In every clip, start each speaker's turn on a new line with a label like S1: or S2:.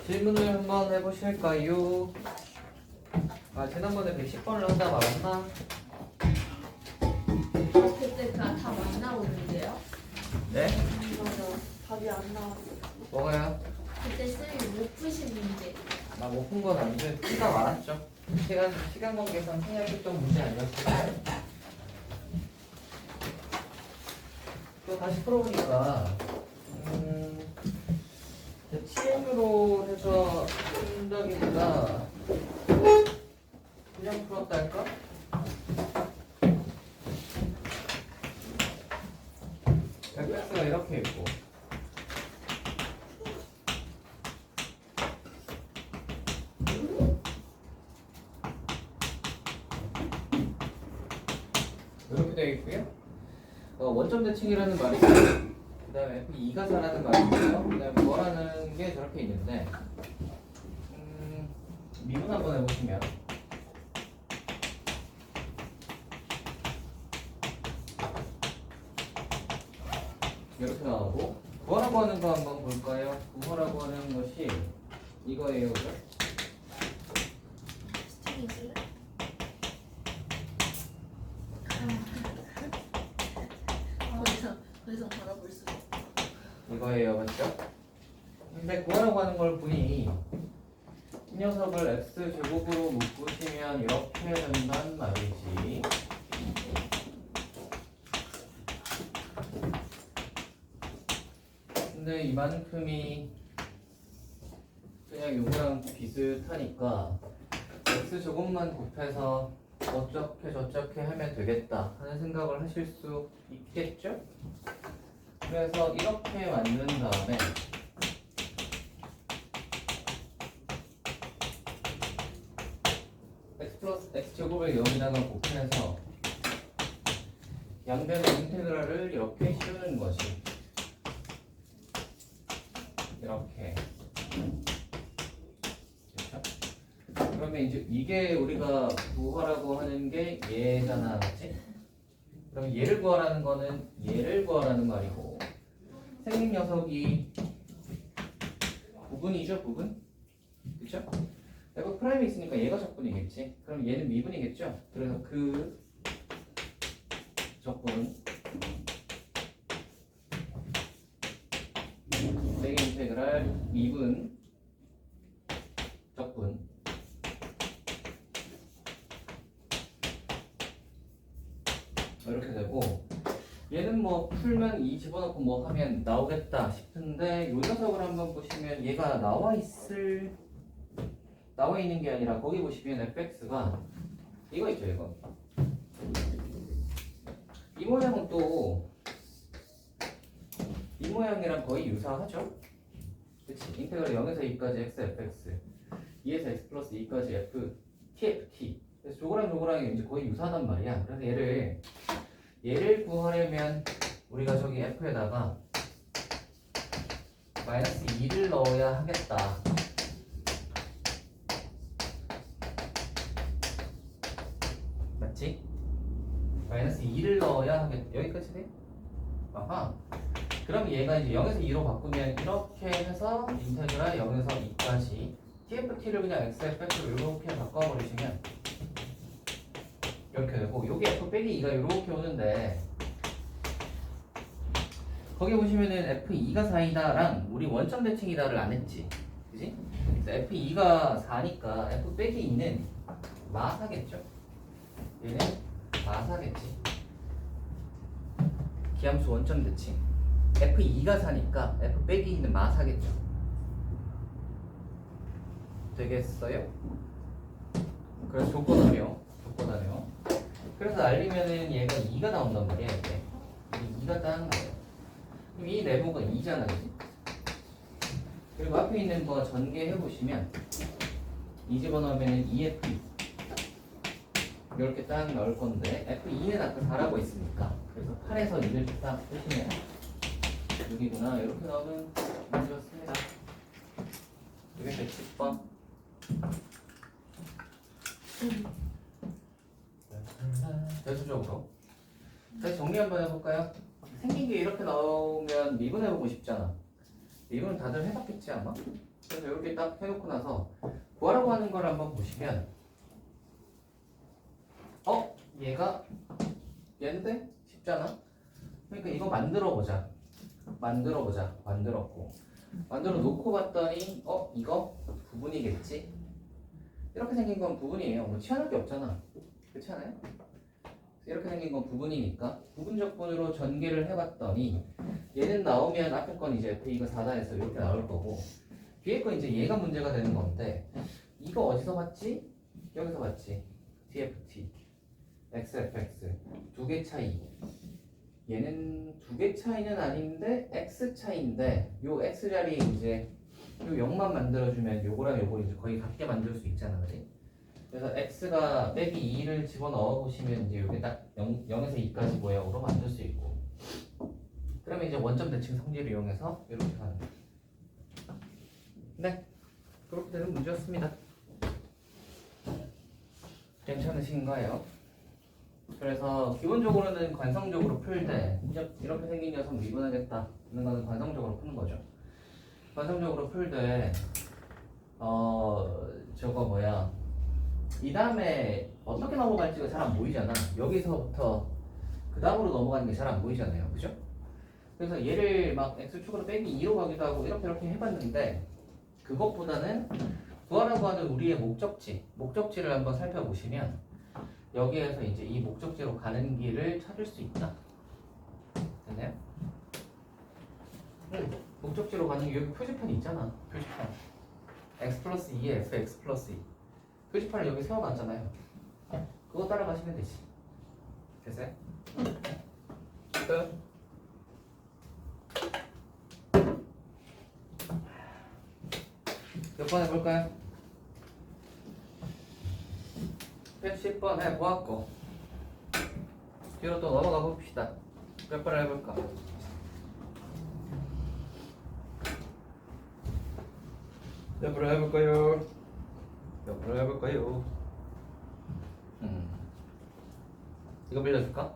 S1: 질문을 한번 해보실까요? 지난번에 110번을 한다 말았나?
S2: 그때 다 많이 나오는데요?
S1: 네?
S2: 맞아. 답이 안 나왔어.
S1: 뭐가요?
S2: 그때 쌤이 못 푸신 문제.
S1: 나 못 푼 건 아닌데 티가 많았죠. 시간 관계상 생략했던 문제 아니었을까요? 또 다시 풀어보니까 TM으로 해서 푼다기보다 그냥 풀었다 할까? fx가 이렇게 있고 이렇게 되어 있고요. 원점 대칭이라는 말이 있고요. 그 다음에 F2가 4라는 말이 있고요. 그 다음에 뭐라는 게 저렇게 있는데 미분 한번 해보시면 이렇게 나오고 구하라고 하는 거 한번 볼까요? 구하라고 하는 것이 이거예요. 그죠?
S2: 스팅 있을래? 더 이상 바라볼 수가 없어.
S1: 이거예요. 맞죠? 근데 구하라고 하는 걸 보니 이 녀석을 x제곱으로 묶으시면 이렇게 된단 말이지. 근데 이만큼이 그냥 요거랑 비슷하니까 x제곱만 곱해서 어떻게 저렇게 하면 되겠다 하는 생각을 하실 수 있겠죠? 그래서 이렇게 만든 다음에 x 플러스 x제곱을 여기다가 곱해서 양변의 인테그랄을 이렇게 씌우는 것이 이렇게. 그렇죠? 그러면 이제 이게 우리가 구하라고 하는 게 얘잖아, 맞지? 그럼 얘를 구하라는 거는 얘를 구하라는 말이고, 생긴 녀석이 부분이죠, 부분? 그렇죠? f 프라임이 있으니까 얘가 적분이겠지. 그럼 얘는 미분이겠죠. 그래서 그 적분 세개 인테그랄 미분 적분 이렇게 되고, 얘는 뭐 풀면 2 집어넣고 뭐 하면 나오겠다 싶은데 요 녀석을 한번 보시면 얘가 나와 있는 게 아니라 거기 보시면 fx가 이거 있죠, 이거. 이 모양은 또 이 모양이랑 거의 유사하죠? 그치? 인테그랄 0에서 2까지 x fx 2에서 x 플러스 2까지 f tft. 그래서 저거랑 이제 거의 유사하단 말이야. 그래서 얘를 구하려면 우리가 저기 f에다가 마이너스 2를 넣어야 하겠다. 맞지? 마이너스 2를 넣어야 하겠다. 여기까지 돼? 아하. 그럼 얘가 이제 0에서 2로 바꾸면 이렇게 해서 인테그랄 0에서 2까지 tft를 그냥 xfx로 이렇게 바꿔버리시면 이렇게 되고, 여기 f 빼기 2가 이렇게 오는데 거기 보시면은 f2가 4이다랑 우리 원점 대칭이다를 안 했지, 그지? 그래서 f2가 4니까 f 빼기 2는 마사겠죠? 얘는 마사겠지. 기함수 원점 대칭 f2가 4니까 f 빼기 2는 마사겠죠. 되겠어요? 그래서 조건하며 그래서 알리면은 얘가 2가 나온단 말이야. 이게 2가 딱 나와요. 그럼 이 네모가 2잖아, 그지? 그리고 앞에 있는 거 전개해보시면 2 집어넣으면 2f 이렇게 딱 나올 건데, f2는 아까 4라고 했으니까 그래서 8에서 2를 딱 빼시면 6이구나 이렇게 나오면 문제였습니다. 이게 110번. 대수적으로 다시 정리 한번 해볼까요? 생긴 게 이렇게 나오면 미분해보고 싶잖아. 미분은 다들 해봤겠지 아마. 그래서 이렇게 딱 해놓고 나서 구하라고 하는 걸 한번 보시면 얘가 얘인데 쉽잖아. 그러니까 이거 만들어보자. 만들었고 만들어 놓고 봤더니 이거 부분이겠지. 이렇게 생긴 건 부분이에요. 뭐 치환할 게 없잖아. 그렇지 않아요? 이렇게 생긴 건 부분이니까 부분적분으로 전개를 해봤더니 얘는 나오면 앞에 건 이제 F가 4다해서 이렇게 나올 거고 뒤에 건 이제 얘가 문제가 되는 건데 이거 어디서 봤지? 여기서 봤지. TFT, XFX 두 개 차이. 얘는 두 개 차이는 아닌데 X 차이인데 요 X 자리에 이제 요 0만 만들어주면 요거랑 요거 이제 거의 같게 만들 수 있잖아, 그지? 그래서 x가 빼기 2를 집어넣어 보시면 이제 이게 딱 0에서 2까지 모양으로 만들 수 있고 그러면 이제 원점 대칭 성질을 이용해서 이렇게 하는 거예요. 네, 그렇게 되는 문제였습니다. 괜찮으신가요? 그래서 기본적으로는 관성적으로 풀 때 이렇게 생긴 녀석 미분하겠다 하는 거는 관성적으로 푸는 거죠. 관성적으로 풀 때 저거 뭐야 이 다음에 어떻게 넘어갈지가 잘 안 보이잖아. 여기서부터 그 다음으로 넘어가는 게 잘 안 보이잖아요. 그죠? 그래서 얘를 막 x축으로 빼기 2로 가기도 하고 이렇게 해봤는데 그것보다는 구하라고 하는 우리의 목적지를 한번 살펴보시면 여기에서 이제 이 목적지로 가는 길을 찾을 수 있다. 됐나요? 목적지로 가는 게 여기 표지판이 있잖아. 표지판 x 플러스 2에 fx 플러스 2 표지판을 여기 세워놨잖아요. 그거 따라가시면 되지. 됐어요? 끝. 몇 번 해볼까요? 110번 해보았고 뒤로 또 넘어가 봅시다. 몇 번을 해볼까? 몇 번을 해볼까요? 몇 번을 해볼까요? 이거 빌려줄까?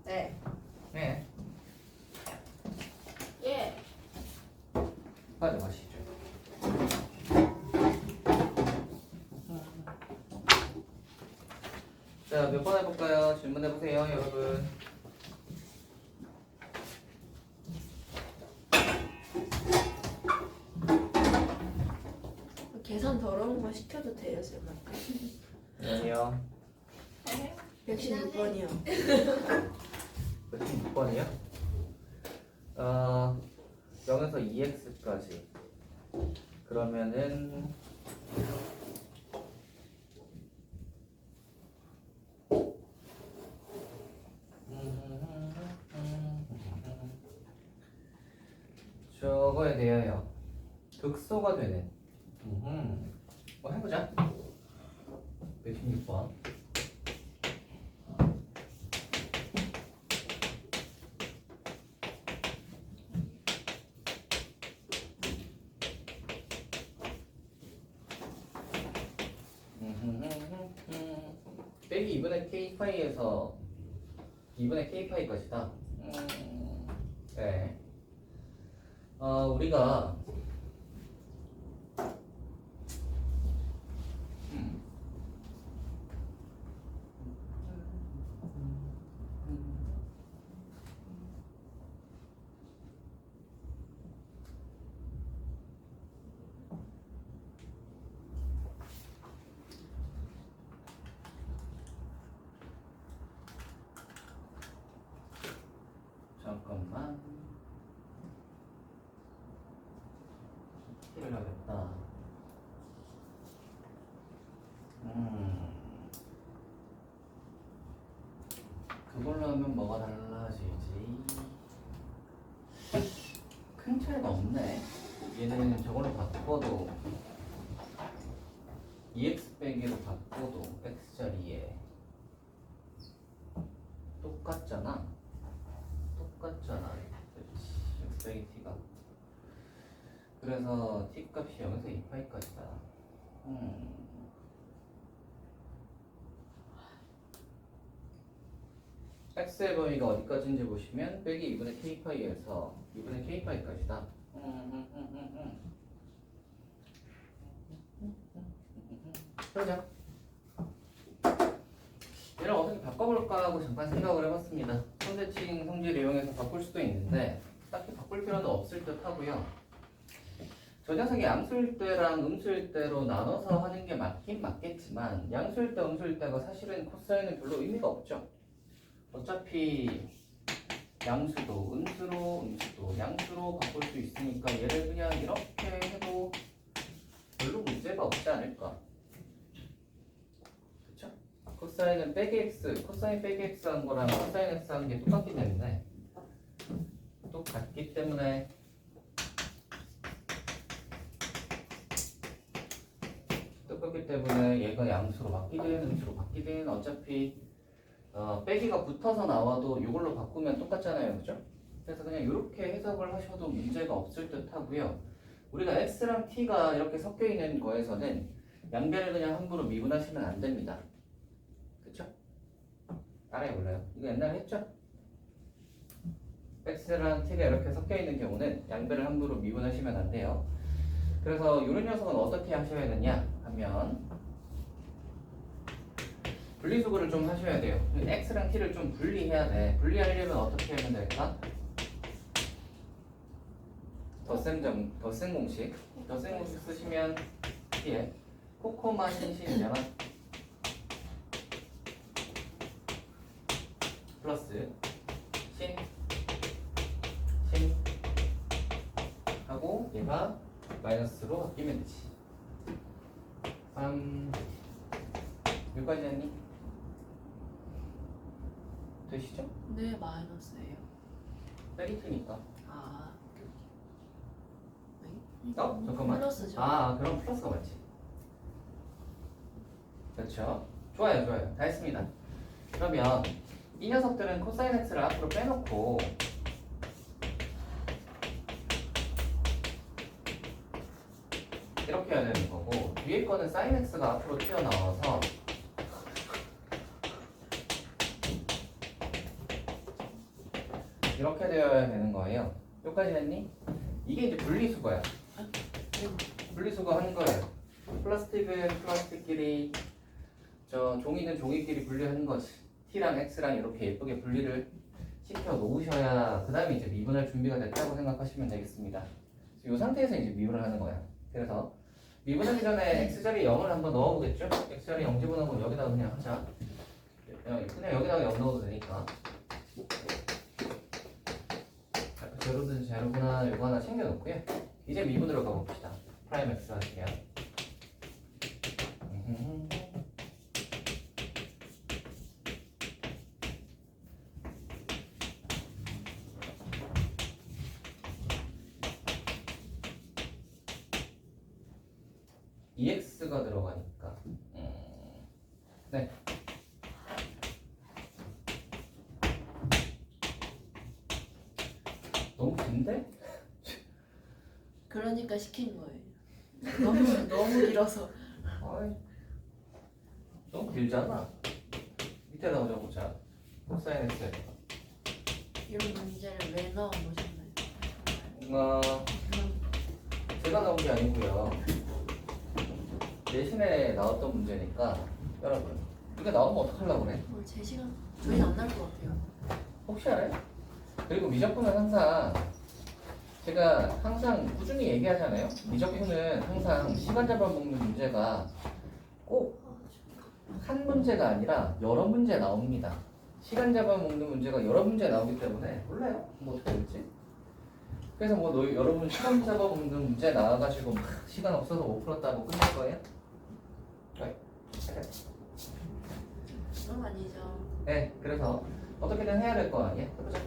S2: 네.
S1: 네.
S2: 예.
S1: 가져가시죠. 자, 몇 번 해볼까요? 질문해보세요, 여러분.
S2: 계산 더러운 거 시켜도 돼요, 쌤?
S1: 아니요.
S2: 116번이요.
S1: 몇 6번이요? 0에서 2x까지. 그러면은 저거에 대하여 극소가 되는 뭐 해보자. 116번. 빼기 2분의 k파이에서 2분의 k파이까지다. 네. 우리가 잠깐만 키를 하겠다. 그걸로 하면 뭐가 달라지지? 큰 차이가 없네. 얘는 저걸로 바꿔도 2x 빼기로 바꿔도 x자리에 똑같잖아. 그렇지. x 빼기 t가. 그래서 t 값이 0에서 2파이까지다. x의 범위가 어디까지인지 보시면 빼기 2분의 k파이에서 2분의 k파이까지다. 그러죠. 얘를 어떻게 바꿔볼까 하고 잠깐 생각을 해봤습니다. 선대칭 성질을 이용해서 바꿀 수도 있는데 딱히 바꿀 필요는 없을 듯 하고요. 저 녀석이 양수일 때랑 음수일 때로 나눠서 하는 게 맞긴 맞겠지만 양수일 때, 음수일 때가 사실은 코사인은 별로 의미가 없죠. 어차피 양수도 음수도 양수로 바꿀 수 있으니까 얘를 그냥 이렇게 해도 별로 문제가 없지 않을까. 그쵸? 코사인은 빼기 x, 코사인 빼기 x 한 거랑 코사인 x 하는 게 똑같기 때문에 얘가 양수로 바뀌든 음수로 바뀌든 어차피 빼기가 붙어서 나와도 이걸로 바꾸면 똑같잖아요, 그죠? 그래서 그냥 이렇게 해석을 하셔도 문제가 없을 듯 하고요. 우리가 x랑 t가 이렇게 섞여 있는 거에서는 양변을 그냥 함부로 미분하시면 안 됩니다. 그쵸? 따라해 볼래요? 이거 옛날에 했죠? x랑 t가 이렇게 섞여 있는 경우는 양변을 함부로 미분하시면 안 돼요. 그래서 이런 녀석은 어떻게 하셔야 되냐 하면 분리수거를 좀 하셔야 돼요. x랑 t를 좀 분리해야 돼. 분리하려면 어떻게 하면 될까? 덧셈 공식 쓰시면 t에 코코마 신신이잖아. 플러스 신 하고 얘가 마이너스로 바뀌면 되지. 3 여기까지 했니? 되시죠?
S2: 네, 마이너스예요.
S1: 빼기 트니까.
S2: 아,
S1: 잠깐만.
S2: 플러스죠.
S1: 그럼 플러스가 맞지. 그렇죠. 좋아요. 다 했습니다. 그러면 이 녀석들은 코사인 x를 앞으로 빼놓고 이렇게 해야 되는 거고, 뒤에 거는 사인 x가 앞으로 튀어나와서 이렇게 되어야 되는 거예요. 여기까지 했니? 이게 이제 분리수거야. 분리수거 하는 거예요. 플라스틱은 플라스틱끼리, 종이는 종이끼리 분리하는 거지. t랑 x랑 이렇게 예쁘게 분리를 시켜 놓으셔야 그 다음에 이제 미분할 준비가 됐다고 생각하시면 되겠습니다. 이 상태에서 이제 미분을 하는 거야. 그래서 미분하기 전에 x자리에 0을 한번 넣어보겠죠? x자리에 0 집어넣으면 여기다가 그냥 하자. 그냥 여기다가 0 넣어도 되니까. 제로든 제로구나 이거 하나 챙겨놓고요. 이제 미분으로 가봅시다. 프라임 x 할게요. EX가 들어가니까 네. 너무 긴데?
S2: 그러니까 시킨 거예요. 너무 길어서.
S1: 어이, 너무 길잖아. 밑에다가 적어보자. 코사인 x
S2: 이런 문제를 왜 넣어 보셨나요?
S1: 제가 나온 게 아니고요. 내신에 나왔던 문제니까 여러분 이게 나오면 어떡하려고 그래?
S2: 제 시간 저희는 안 나올 것 같아요.
S1: 혹시 알아요? 그리고 미적분은 항상 제가 항상 꾸준히 얘기하잖아요. 미적분은 항상 시간 잡아먹는 문제가 꼭 한 문제가 아니라 여러 문제 나옵니다. 시간 잡아먹는 문제가 여러 문제 나오기 때문에 몰라요. 뭐 어떻게 될지. 그래서 뭐 여러분 시간 잡아먹는 문제 나와가지고 막 시간 없어서 못 풀었다고 끝낼 거예요? 네.
S2: 그건 아니죠.
S1: 네, 그래서 어떻게든 해야 될 거 아니에요? 해보자.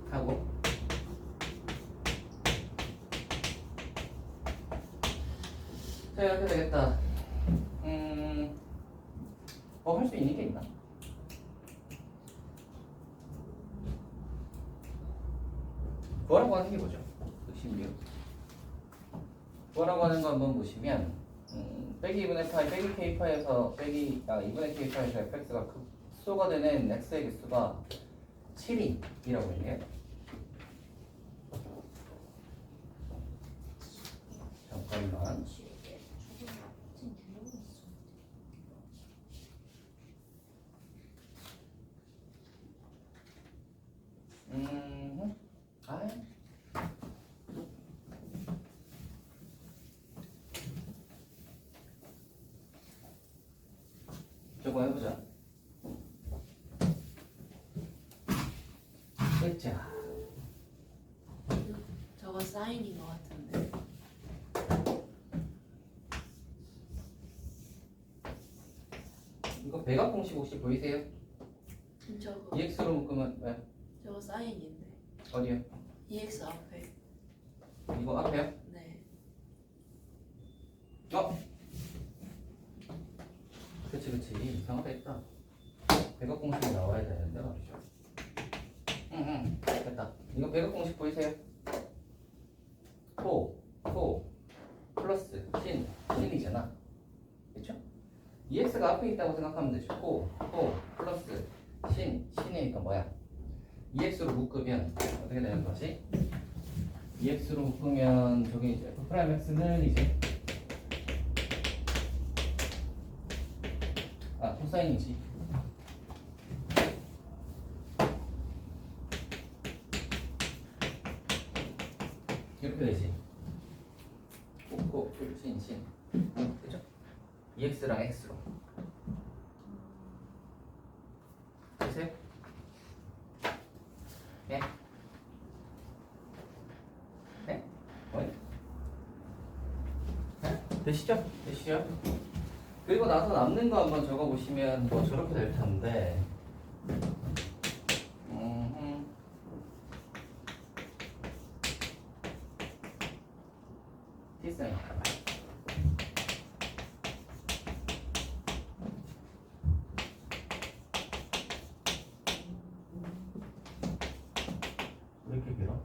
S1: 하고 자 이렇게 되겠다. 뭐 할 수 있는 게 있나? 구하라고 하는 게 뭐죠? 신비요. 구하라고 하는 거 한번 보시면 빼기 2분의 파이, 빼기 k파에서 2분의 k파에서 fx가 극소가 되는 x의 개수가 7이라고 했네요. 잠깐만. 아, 저거 해보자. 자,
S2: 저거 사인인 것 같은데.
S1: 이거 배각 공식 혹시 보이세요?
S2: 저거
S1: EX로 묶으면 왜?
S2: 저거 사인인데.
S1: 어디요?
S2: EX 앞에.
S1: 이거 앞에요?
S2: 네.
S1: 그치 이상하다 했다. 배각 공식이 나와야 되는데 말이죠. 됐다. 이거 배각 공식 보이세요? 토 플러스 신이잖아. 그쵸? EX가 앞에 있다고 생각하면 되죠. 토 플러스 신이니까 뭐야? EX로 묶으면 어떻게 되는 거지? EX로 묶으면 저기 이제 F'X는 이제 코사인이지. 이렇게 되지. 신. 그죠? EX랑 X로. 되세요? 네? 네? 뭐요? 네? 되시죠? 그리고 나서 남는 거 한번 적어보시면 뭐 저렇게 될 텐데. T사인. 왜 이렇게 길어?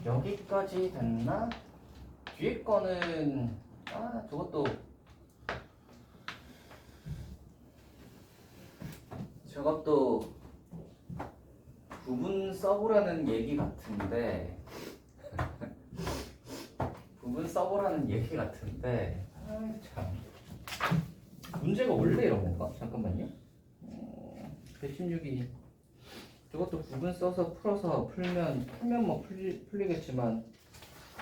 S1: 여기까지 됐나? 뒤에 거는 저것도 부분 써보라는 얘기 같은데 참 문제가 원래 이런 건가? 잠깐만요. 116이 저것도 부분 써서 풀어서 풀면 뭐 풀리겠지만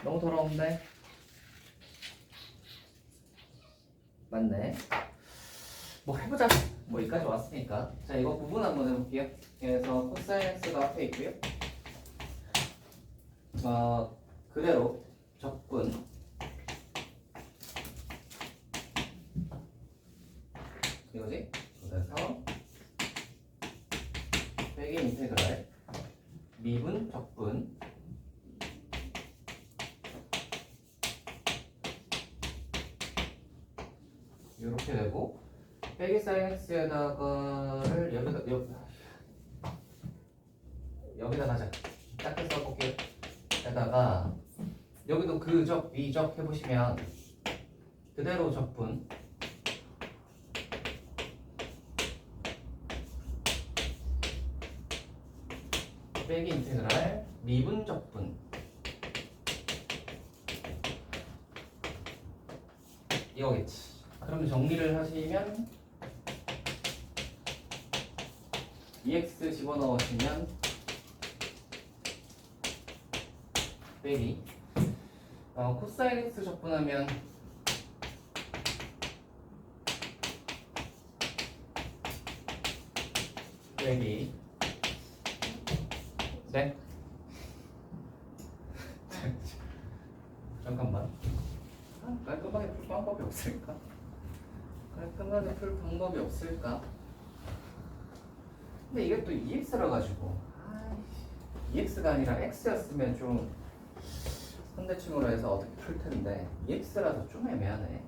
S1: 너무 더러운데? 맞네. 뭐 해보자. 뭐 여기까지 왔으니까. 자, 이거 부분 한번 해볼게요. 그래서 코사인 X가 앞에 있고요. 그대로 적분 이거지? 그래서 빼기 인테그랄 미분 적분 이렇게 되고 빼기 사인 x에다가를 여기다 가자. 작게 써볼게요. 에다가 여기도 그적 위적 해보시면 그대로 적분 빼기 인테그랄 미분 적분 이거겠지. 그럼 정리를 하시면 EX 집어넣으시면 빼기 코사인 X 적분하면 빼기 네? 잠깐만. 깔끔하게 풀 방법이 없을까? 근데 이게 또 EX라 가지고 EX가 아니라 X였으면 좀 선대칭으로 해서 어떻게 풀 텐데 EX라서 좀 애매하네.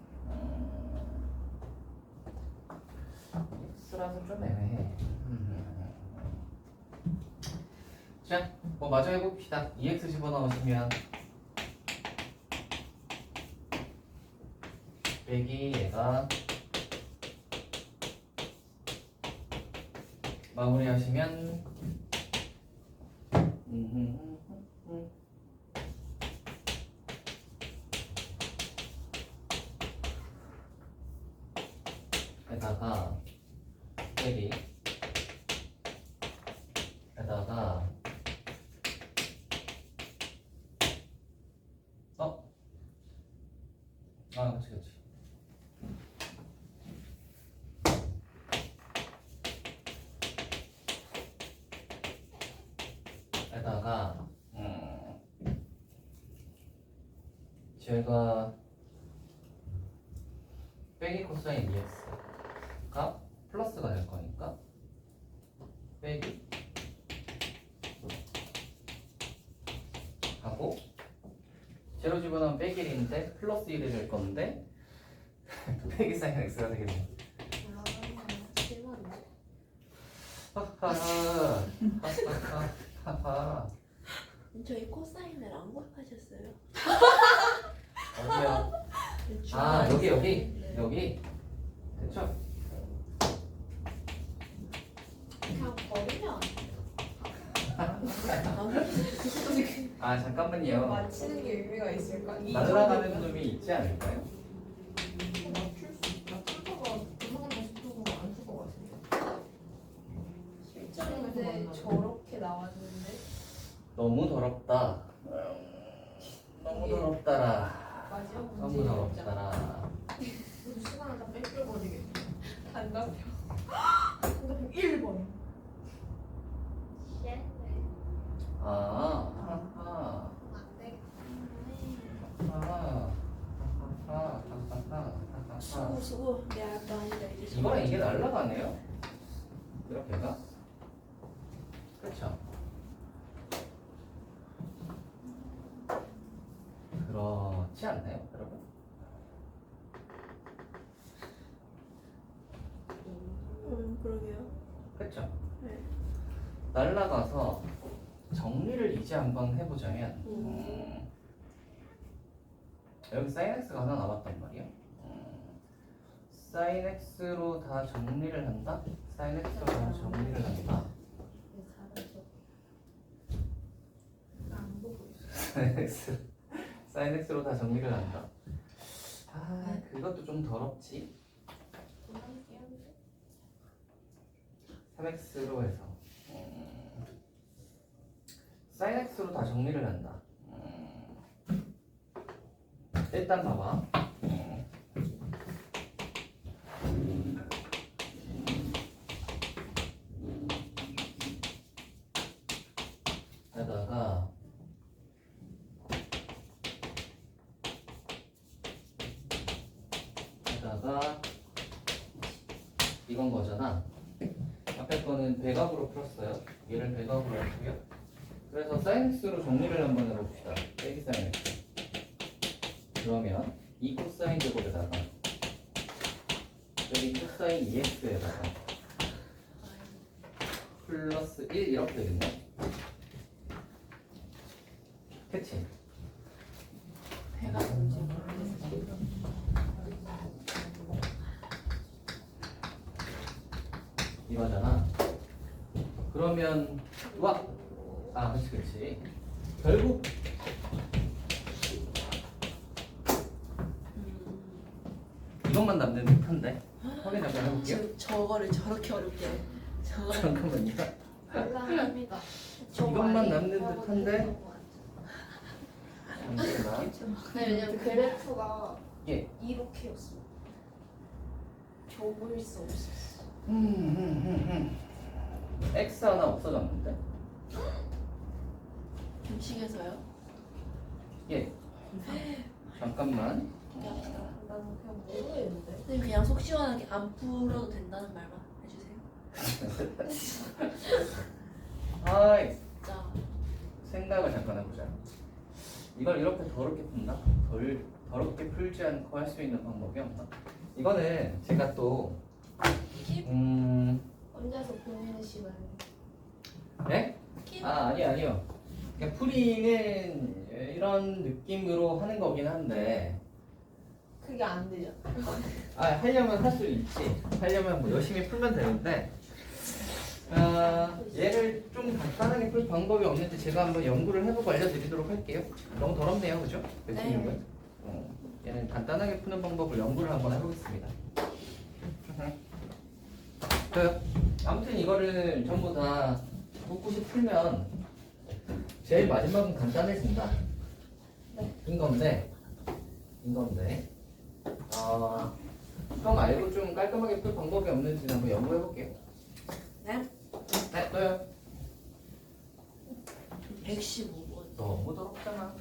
S1: EX라서 좀 애매해. 자, 뭐 마저 해봅시다. EX 집어넣으시면 빼기 얘가 마무리하시면 에다가 빼기 에다가 그치 에다가 제가 빼기 코사인 EX가 플러스가 될 거니까 빼기 하고 제로 집어넣으면 빼기 1인데 플러스 1이 될 건데 빼기 사인 X가 되겠네. 하하하 하하하.
S2: 저희 코사인을 안 곱하셨어요?
S1: 어디야? 아 여기 됐죠?
S2: 그냥 버리면
S1: 아 잠깐만요.
S3: 맞히는 게 의미가 있을까?
S1: 날아가는 놈이 있지 않을까요?
S3: 맞출 거가 그만 다시 풀고 안쓸것 같은데. 실전인데 저렇게 나왔는데
S1: 너무 더럽다. 너무 더럽다라.
S3: 마지막
S1: 너무
S3: 문제
S1: 더럽다라.
S3: 시간을 다 뺏겨버리겠네. 단답형. 단답형 1번.
S1: 아하하.
S2: 수고 내 알바 아니다 이제.
S1: 이거랑 이게 날라가네요? 이렇게가? 그렇죠? 그렇지 않나요, 여러분?
S2: 그러게요.
S1: 그렇죠?
S2: 네.
S1: 날라가서 정리를 이제 한번 해보자면 여기 sin x가 하나 남았단 말이야. sin x로 다 정리를 한다? sin x로 다 정리를 한다.
S3: 안 보고 있어.
S1: sin x로 다 정리를 한다. 아, 그것도 좀 더럽지. 3x로 해서 sin x로 다 정리를 한다. 일단 봐봐. 에다가 이건 거잖아. 앞에 거는 배각으로 풀었어요. 얘를 배각으로 했고요. 그래서 sin x로 정리를 한번 해봅시다. 빼기 sin x. 그러면 이 코사인 제곱에다가 여기 코사인 2x에다가 플러스 1 이렇게 되겠네. 그치?
S2: 배가 뭔지 모르겠어.
S1: 이거잖아. 그러면 그치. 결국 이것만 남는 듯한데. 확인 잠깐 해볼게요.
S2: 지금 저거를 저렇게 어렵게 저거를
S1: 잠깐만요.
S3: 감사합니다.
S1: 이것만 남는 듯한데. 잠시만.
S3: 네, 왜냐면 그래프가
S1: 예.
S3: 이렇게였어. 접을 수 없었어.
S1: X 하나 없어졌는데?
S2: 음식에서요?
S1: 예. 잠깐만.
S3: 나는 그냥 모르겠는데.
S2: 선생님 그냥 속 시원하게 안 풀어도 된다는 말만 해주세요.
S1: 아이,
S2: 진짜
S1: 생각을 잠깐 해보자. 이걸 이렇게 더럽게 푼다? 더럽게 풀지 않고 할 수 있는 방법이 없나? 이거는 제가 또
S3: 혼자서 고민의 시간.
S1: 네? 아니요. 그러니까 풀이는 이런 느낌으로 하는 거긴 한데
S3: 그게 안 되잖아.
S1: 하려면 할 수 있지. 하려면 뭐 열심히 풀면 되는데 얘를 좀 간단하게 풀 방법이 없는지 제가 한번 연구를 해보고 알려드리도록 할게요. 너무 더럽네요, 그죠?
S2: 네.
S1: 얘는 간단하게 푸는 방법을 연구를 한번 해보겠습니다. 아무튼 이거를 전부 다 꿋꿋이 풀면 제일 마지막은 간단해진다.
S2: 네.
S1: 인 건데, 형 말고 좀 깔끔하게 풀 방법이 없는지 한번 연구해볼게요.
S2: 네?
S1: 네, 또요.
S2: 115번.
S1: 너무 더럽잖아.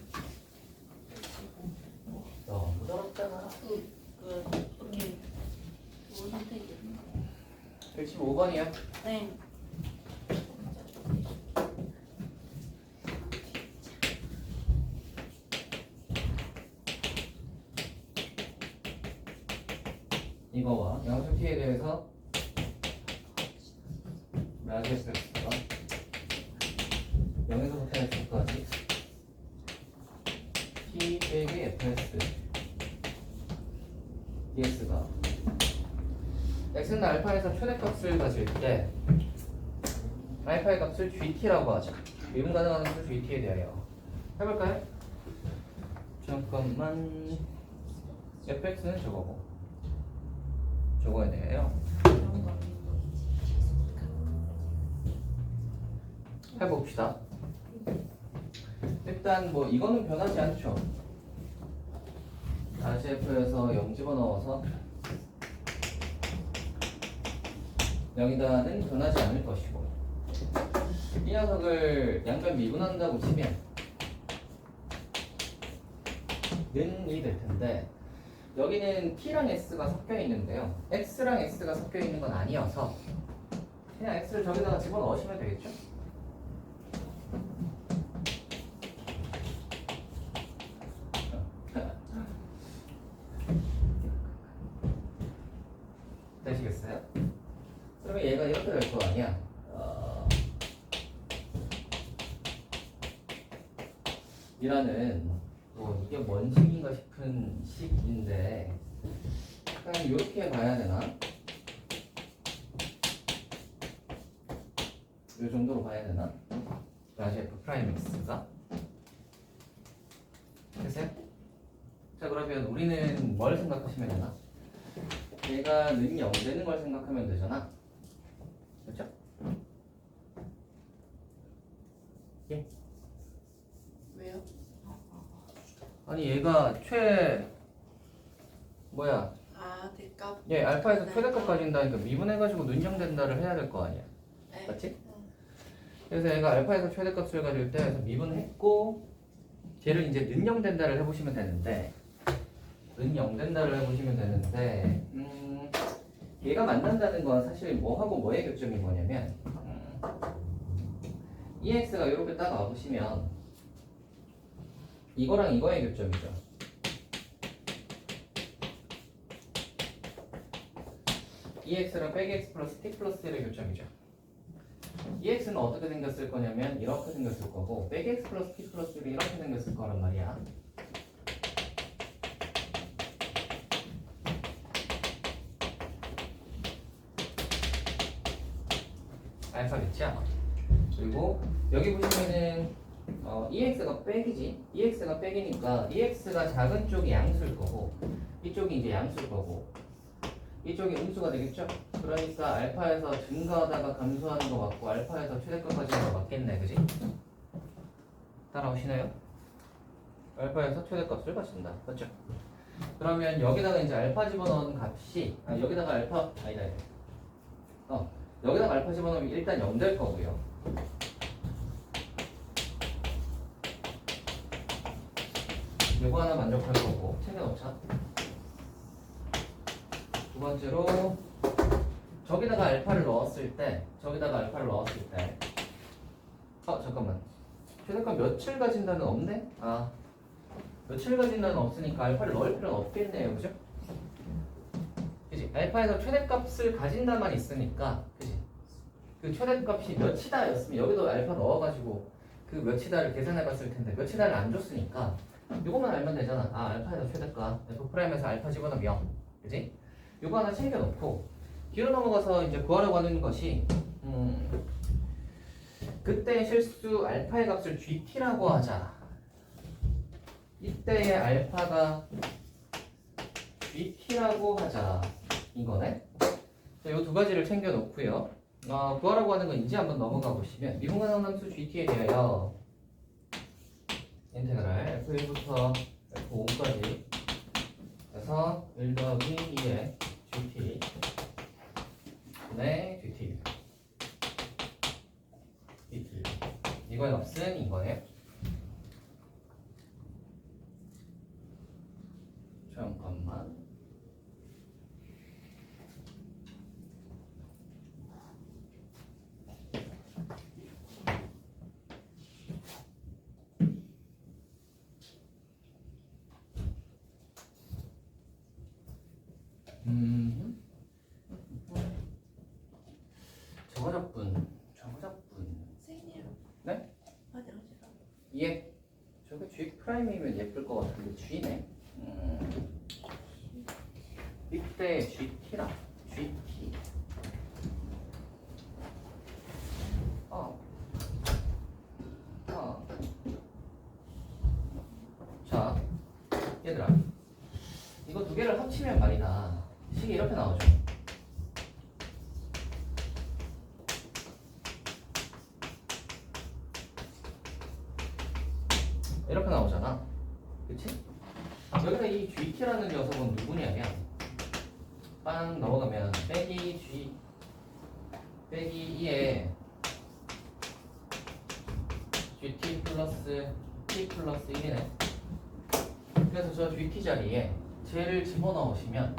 S1: 너무 더럽잖아.
S2: 오케이. 좋은 선택이요.
S1: 115번이야.
S2: 네.
S1: 이거와 양수 t에 대해서 마이너스 x가 0에서부터 x까지 t 빼기 fs dx가 x는 알파에서 최대값을 가질 때 알파의 값을 gt라고 하죠. 미분 가능한 값을 gt에 대하여 해볼까요? 잠깐만. fx는 저거고 저거에 대해요. 해봅시다. 일단 뭐 이거는 변하지 않죠. RCF에서 0 집어넣어서 0이다는 변하지 않을 것이고, 이 녀석을 양변 미분한다고 치면 는이 될 텐데, 여기는 t랑 s가 섞여 있는데요. x랑 x가 섞여 있는 건 아니어서 그냥 x를 저기다가 집어넣으시면 되겠죠? 되시겠어요? 그러면 얘가 이렇게 될 거 아니야? 이라는 뭐 이게 뭔 식인가 싶은 식인데 약간 이렇게 봐야 되나? 이 정도로 봐야 되나? 다시 f 프라임 x가 됐어요? 자, 그러면 우리는 뭘 생각하시면 되나? 얘가 는 0 되는 걸 생각하면 되잖아. 그렇죠? 예?
S2: 왜요?
S1: 아니 얘가 뭐야?
S2: 아, 대값.
S1: 얘 알파에서 최대값 가진다니까 미분해가지고 는 0 된다를 해야 될 거 아니야.
S2: 네.
S1: 맞지? 그래서 얘가 알파에서 최대값을 가질 때 그래서 미분했고 걔를 이제 는 0 된다를 해보시면 되는데, 는 0 된다를 해보시면 되는데 얘가 만난다는 건 사실 뭐하고 뭐의 교점인 거냐면 EX가 이렇게 딱 와보시면 이거랑 이거의 교점이죠. EX랑 빼기 X 플러스 T 플러스 1의 교점이죠. EX는 어떻게 생겼을 거냐면 이렇게 생겼을 거고, 빼기 X 플러스 T 플러스 1이 이렇게 생겼을 거란 말이야. 알파겠지 아마. 그리고 여기 보시면은 EX가 빼기지. EX가 빼기니까 EX가 작은 쪽이 양수일 거고 이쪽이 이제 양수일 거고 이쪽이 음수가 되겠죠. 그러니까 알파에서 증가하다가 감소하는 거 맞고 알파에서 최대값까지 가는 거 맞겠네, 그지? 따라오시나요? 알파에서 최대값을 가진다, 맞죠? 그러면 여기다가 이제 알파 집어넣은 값이 여기다가 알파 아니다. 여기다가 알파 집어넣으면 일단 0 될 거고요. 요거 하나 만족할 거고 챙겨놓자. 두 번째로 저기다가 알파를 넣었을 때 잠깐만, 최대값 며칠 가진다는 없네? 며칠 가진다는 없으니까 알파를 넣을 필요는 없겠네요, 그죠? 그지? 알파에서 최대값을 가진다만 있으니까, 그지? 그 최대값이 몇이다 였으면 여기도 알파 넣어가지고 그 몇이다를 계산해봤을 텐데 몇이다를 안 줬으니까 이것만 알면 되잖아. 알파에서 최대값 F 프라임에서 알파 집어넣으면 0, 그지? 이거 하나 챙겨놓고 뒤로 넘어가서 이제 구하려고 하는 것이 그때 실수 알파의 값을 GT라고 하자. 이때의 알파가 GT라고 하자. 이거네. 이 두 가지를 챙겨 놓고요. 구하라고 하는 건 이제 한번 넘어가 보시면 미분가능 함수 GT에 대하여 인테그랄 F1부터 F5까지 그래서 1 더하기 2의 GT 분의 GT GT 이거의 값은 이거예요. 잠깐만. 저거작분
S2: 선생님.
S1: 네?
S2: 화장실.
S1: 예. 저게 G 프라임이면 예쁠 것 같은데 G네. 이때 GT라. GT. 자, 얘들아. 이거 두 개를 합치면 말이다. 식이 이렇게 나오죠. 이렇게 나오잖아. 그치? 여기서 이 GT라는 녀석은 누구냐면 빵 넘어가면 빼기 G 빼기 2에 GT 플러스 T 플러스 1이네. 그래서 저 GT 자리에 쟤를 집어넣으시면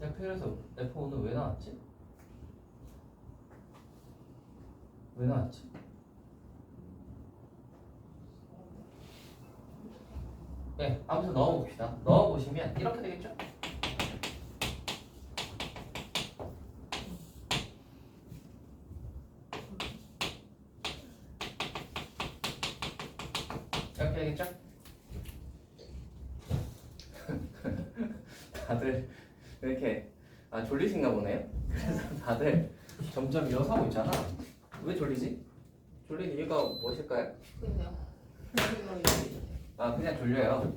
S1: F에서 F5는 왜 나왔지? 왜 나왔지? 네, 아무튼 넣어봅시다. 넣어보시면 이렇게 되겠죠? 이렇게 되겠죠? 다들 이렇게 졸리신가 보네요. 그래서 다들 점점 일어서고 있잖아. 왜 졸리지? 졸린 이유가 무엇일까요?
S3: 그냥
S1: 그냥 졸려요.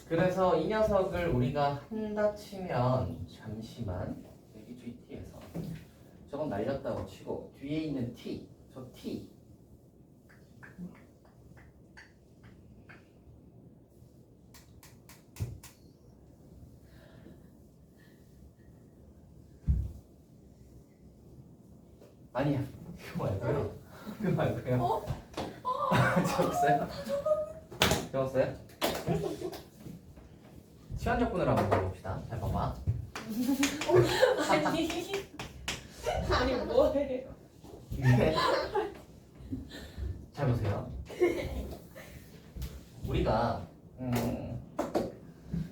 S1: 그래서 이 녀석을 우리가 한다 치면 잠시만 여기 GT에서 저건 날렸다고 치고 뒤에 있는 T 저 T 아니야 그거 말고요. 그거 말고요. 적었어요? 적었어요? 시간적분을 한번 해봅시다. 잘 봐봐.
S3: 아니 뭐해?
S1: 네. 잘 보세요. 우리가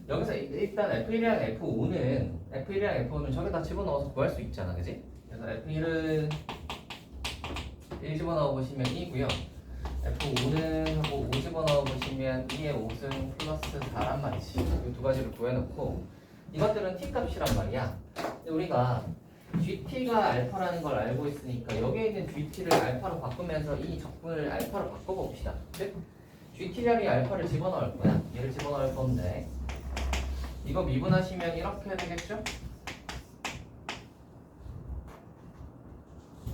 S1: 여기서 일단 F1이랑 F5는 저기다 집어넣어서 구할 수 있잖아, 그지? 그래서 F1은 1 집어넣어 보시면 2고요. F5는 하고 5 집어넣어 보시면 2의 5승 플러스 4란 말이지. 이 두 가지를 구해놓고 이것들은 t 값이란 말이야. 근데 우리가 GT가 알파라는 걸 알고 있으니까 여기에 있는 GT를 알파로 바꾸면서 이 적분을 알파로 바꿔봅시다. 즉 GT 자리에 알파를 집어넣을 거야. 얘를 집어넣을 건데 이거 미분하시면 이렇게 되겠죠?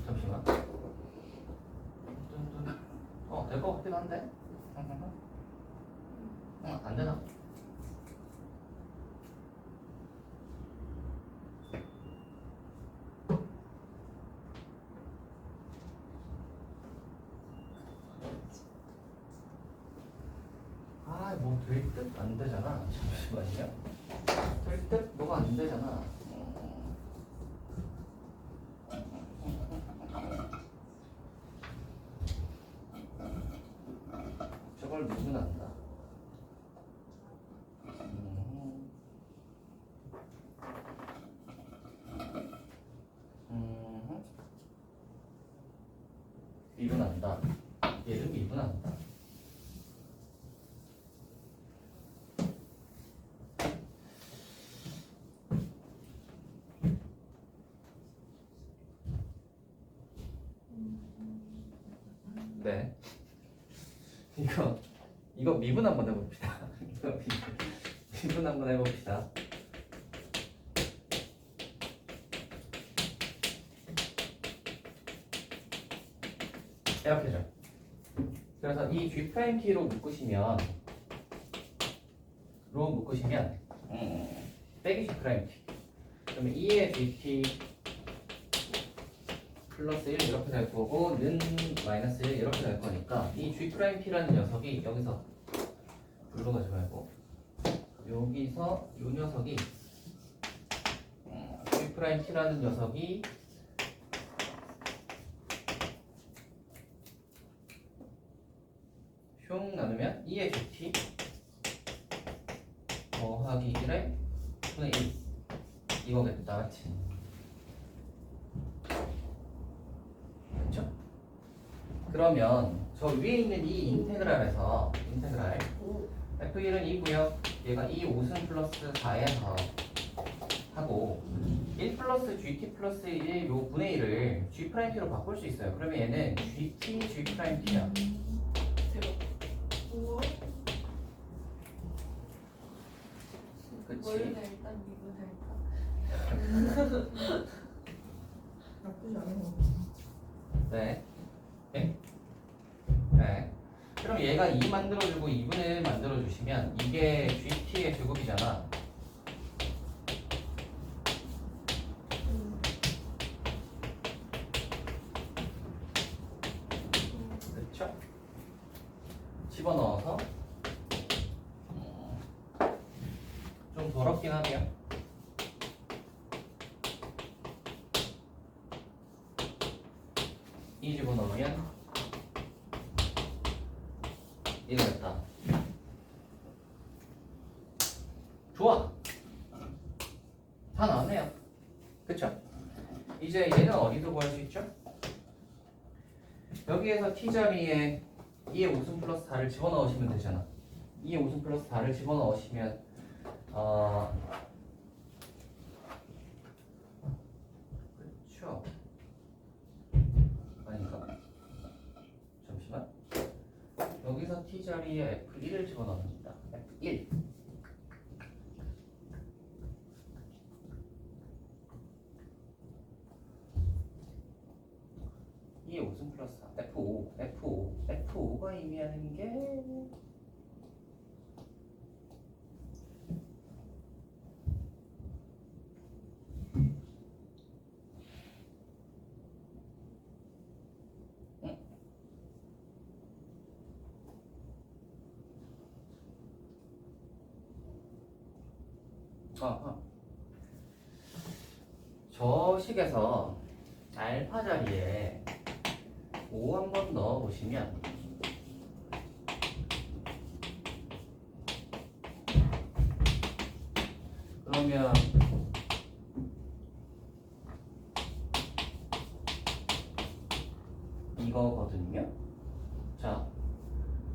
S1: 잠시만. 될 것 같긴 한데. 안 되나? 뭐 될 듯 안 되잖아. 잠시만요. 될 듯 뭐가 안 되잖아. 저걸 미분한다. 미분한다. 얘를 미분한다. 네. 이거 미분 한번 해봅시다. 이거 미분 한번 해봅시다. 이렇게죠. 그래서 이 G'T로 묶으시면 빼기 G'T 그러면 2의 GT 플러스 1 이렇게 될 거고 는 마이너스 1 이렇게 될 거니까 이 G'T라는 녀석이 여기서 불러 가지 말고 여기서 이 녀석이 G'T라는 녀석이 흉 나누면 2의 GT 더하기 1의 분의 1 이거겠다, 맞지? 그렇죠? 그러면 저 위에 있는 이 인테그랄에서 인테그랄 F1은 2고요 얘가 2 5승 플러스 4에서 하고 1 플러스 GT 플러스 1 요 분의 1을 G'T로 바꿀 수 있어요. 그러면 얘는 GT, G'T야.
S2: 우와.
S1: 그치?
S2: 원래 일단 미분할까?
S3: 나쁘지 않은 거.
S1: 네. 네. 네. 그럼 얘가 2 만들어주고 2분의 1 만들어주시면 이게 GT의 제곱이잖아. 그쵸? 집어넣어서 좀 더럽긴 하네요. 이 집어넣으면 이거 됐다. 좋아. 다 나왔네요. 그쵸? 이제 얘는 어디서 구할 수 있죠? 여기에서 t자리에 2의 5승 플러스 4를 집어넣으시면 되잖아. 2의 5승 플러스 4를 집어넣으시면 그쵸? 아닌가? 잠시만. 여기서 t자리에 f1을 집어넣습니다. f1 2의 5승 플러스 4 F5가 의미하는 게 저 식에서 알파 자리에 5 한번 넣어 보시면 그러면 이거거든요. 자,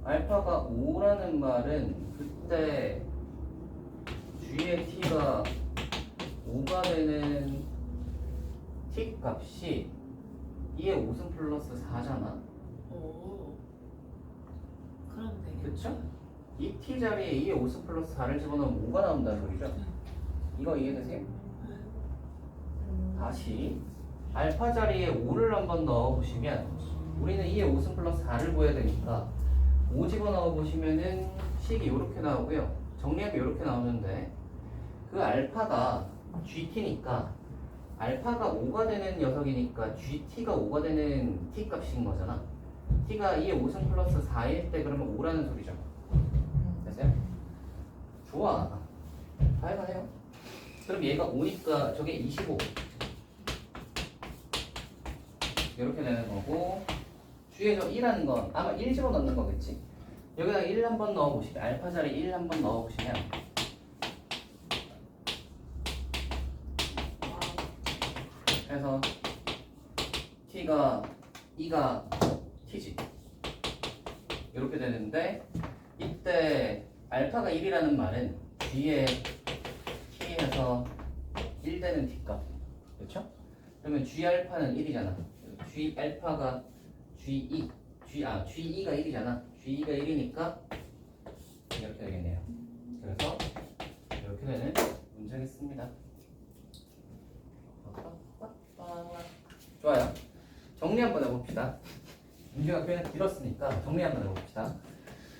S1: 알파가 5라는 말은 그때 G의 t가 5가 되는 t 값이 2의 5승 플러스 4잖아.
S2: 오. 그럼 되겠다.
S1: 그쵸? 이 t 자리에 2의 5승 플러스 4를 집어넣으면 5가 나온다는 소리죠. 이거 이해되세요? 다시 알파 자리에 5를 한번 넣어보시면 우리는 2의 5승 플러스 4를 구해야 되니까 5 집어넣어 보시면은 식이 이렇게 나오고요. 정리하면 이렇게 나오는데 그 알파가 GT니까 알파가 5가 되는 녀석이니까 GT가 5가 되는 t 값인 거잖아. t가 2의 5승 플러스 4일 때 그러면 5라는 소리죠. 됐어요? 좋아. 다 해가네요. 그럼 얘가 5니까 저게 25 이렇게 되는 거고 주에 저 1하는 건 아마 1 집어넣는 거겠지. 여기다 1 한번 넣어보시면 알파 자리 1 한번 넣어보시면 그래서 t가 2가 t지. 이렇게 되는데 이때 알파가 1이라는 말은 g의 t에서 1 되는 t값. 그렇죠? 그러면 g 알파는 1이잖아. g 알파가 G가 1이잖아. G가 1이니까 이렇게 되겠네요. 그래서 이렇게 되는 문제겠습니다. 좋아요. 정리 한번 해봅시다. 문제가 꽤나 길었으니까 정리 한번 해봅시다.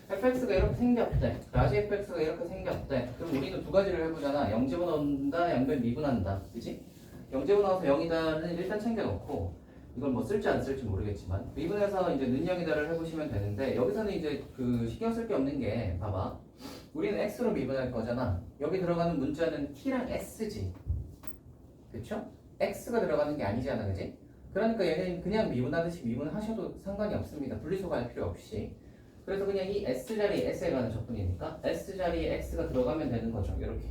S1: fx가 이렇게 생겼대. 라지 fx가 이렇게 생겼대. 그럼 우리는 두 가지를 해보잖아. 0 집어넣는다, 양변 미분한다. 그치? 0 집어넣어서 0이다는 일단 챙겨놓고 이걸 뭐 쓸지 안 쓸지 모르겠지만 미분해서 이제 는 0이다를 해보시면 되는데 여기서는 이제 그 신경 쓸 게 없는 게 봐봐. 우리는 x로 미분할 거잖아. 여기 들어가는 문자는 t랑 s지. 그쵸? x가 들어가는 게 아니잖아. 그지? 그러니까 얘는 그냥 미분하듯이 미분하셔도 상관이 없습니다. 분리수거 할 필요 없이. 그래서 그냥 이 S자리에 S에 가는 적분이니까 S자리에 X가 들어가면 되는 거죠. 이렇게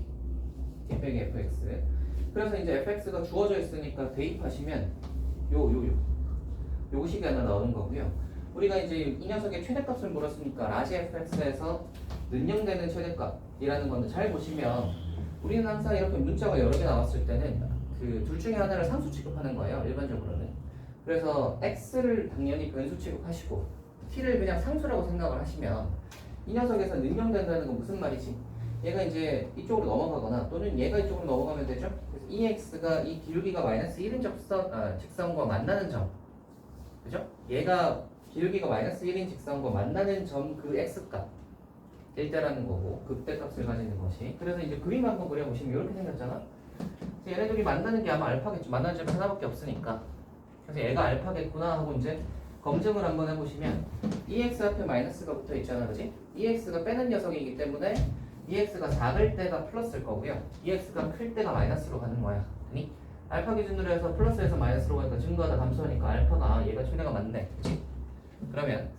S1: t 빼기 fx. 그래서 이제 fx가 주어져 있으니까 대입하시면 요식이 하나 나오는 거고요. 우리가 이제 이 녀석의 최대값을 물었으니까 라지 fx에서 능력되는 최대값이라는 건데 잘 보시면 우리는 항상 이렇게 문자가 여러 개 나왔을 때는 그 둘 중에 하나를 상수 취급하는 거예요. 일반적으로는. 그래서 x를 당연히 변수 취급하시고 t를 그냥 상수라고 생각을 하시면 이 녀석에서 능력된다는 건 무슨 말이지? 얘가 이제 이쪽으로 넘어가거나 또는 얘가 이쪽으로 넘어가면 되죠? 그래서 이 x가 이 기울기가 마이너스 1인 직선과 만나는 점, 그죠? 얘가 기울기가 마이너스 1인 직선과 만나는 점 그 x값 될 때라는 거고 극대값을 가지는 것이. 그래서 이제 그림 한번 그려보시면 이렇게 생겼잖아. 그래서 얘네들이 만나는 게 아마 알파겠죠. 만나는 점이 하나밖에 없으니까. 그래서 얘가 알파겠구나 하고 이제 검증을 한번 해보시면 EX 앞에 마이너스가 붙어 있잖아, 그지? EX가 빼는 녀석이기 때문에 EX가 작을 때가 플러스일 거고요. EX가 클 때가 마이너스로 가는 거야. 아니? 알파 기준으로 해서 플러스에서 마이너스로 가니까 증가하다 감소하니까 알파가 얘가 최대가 맞네, 그지? 그러면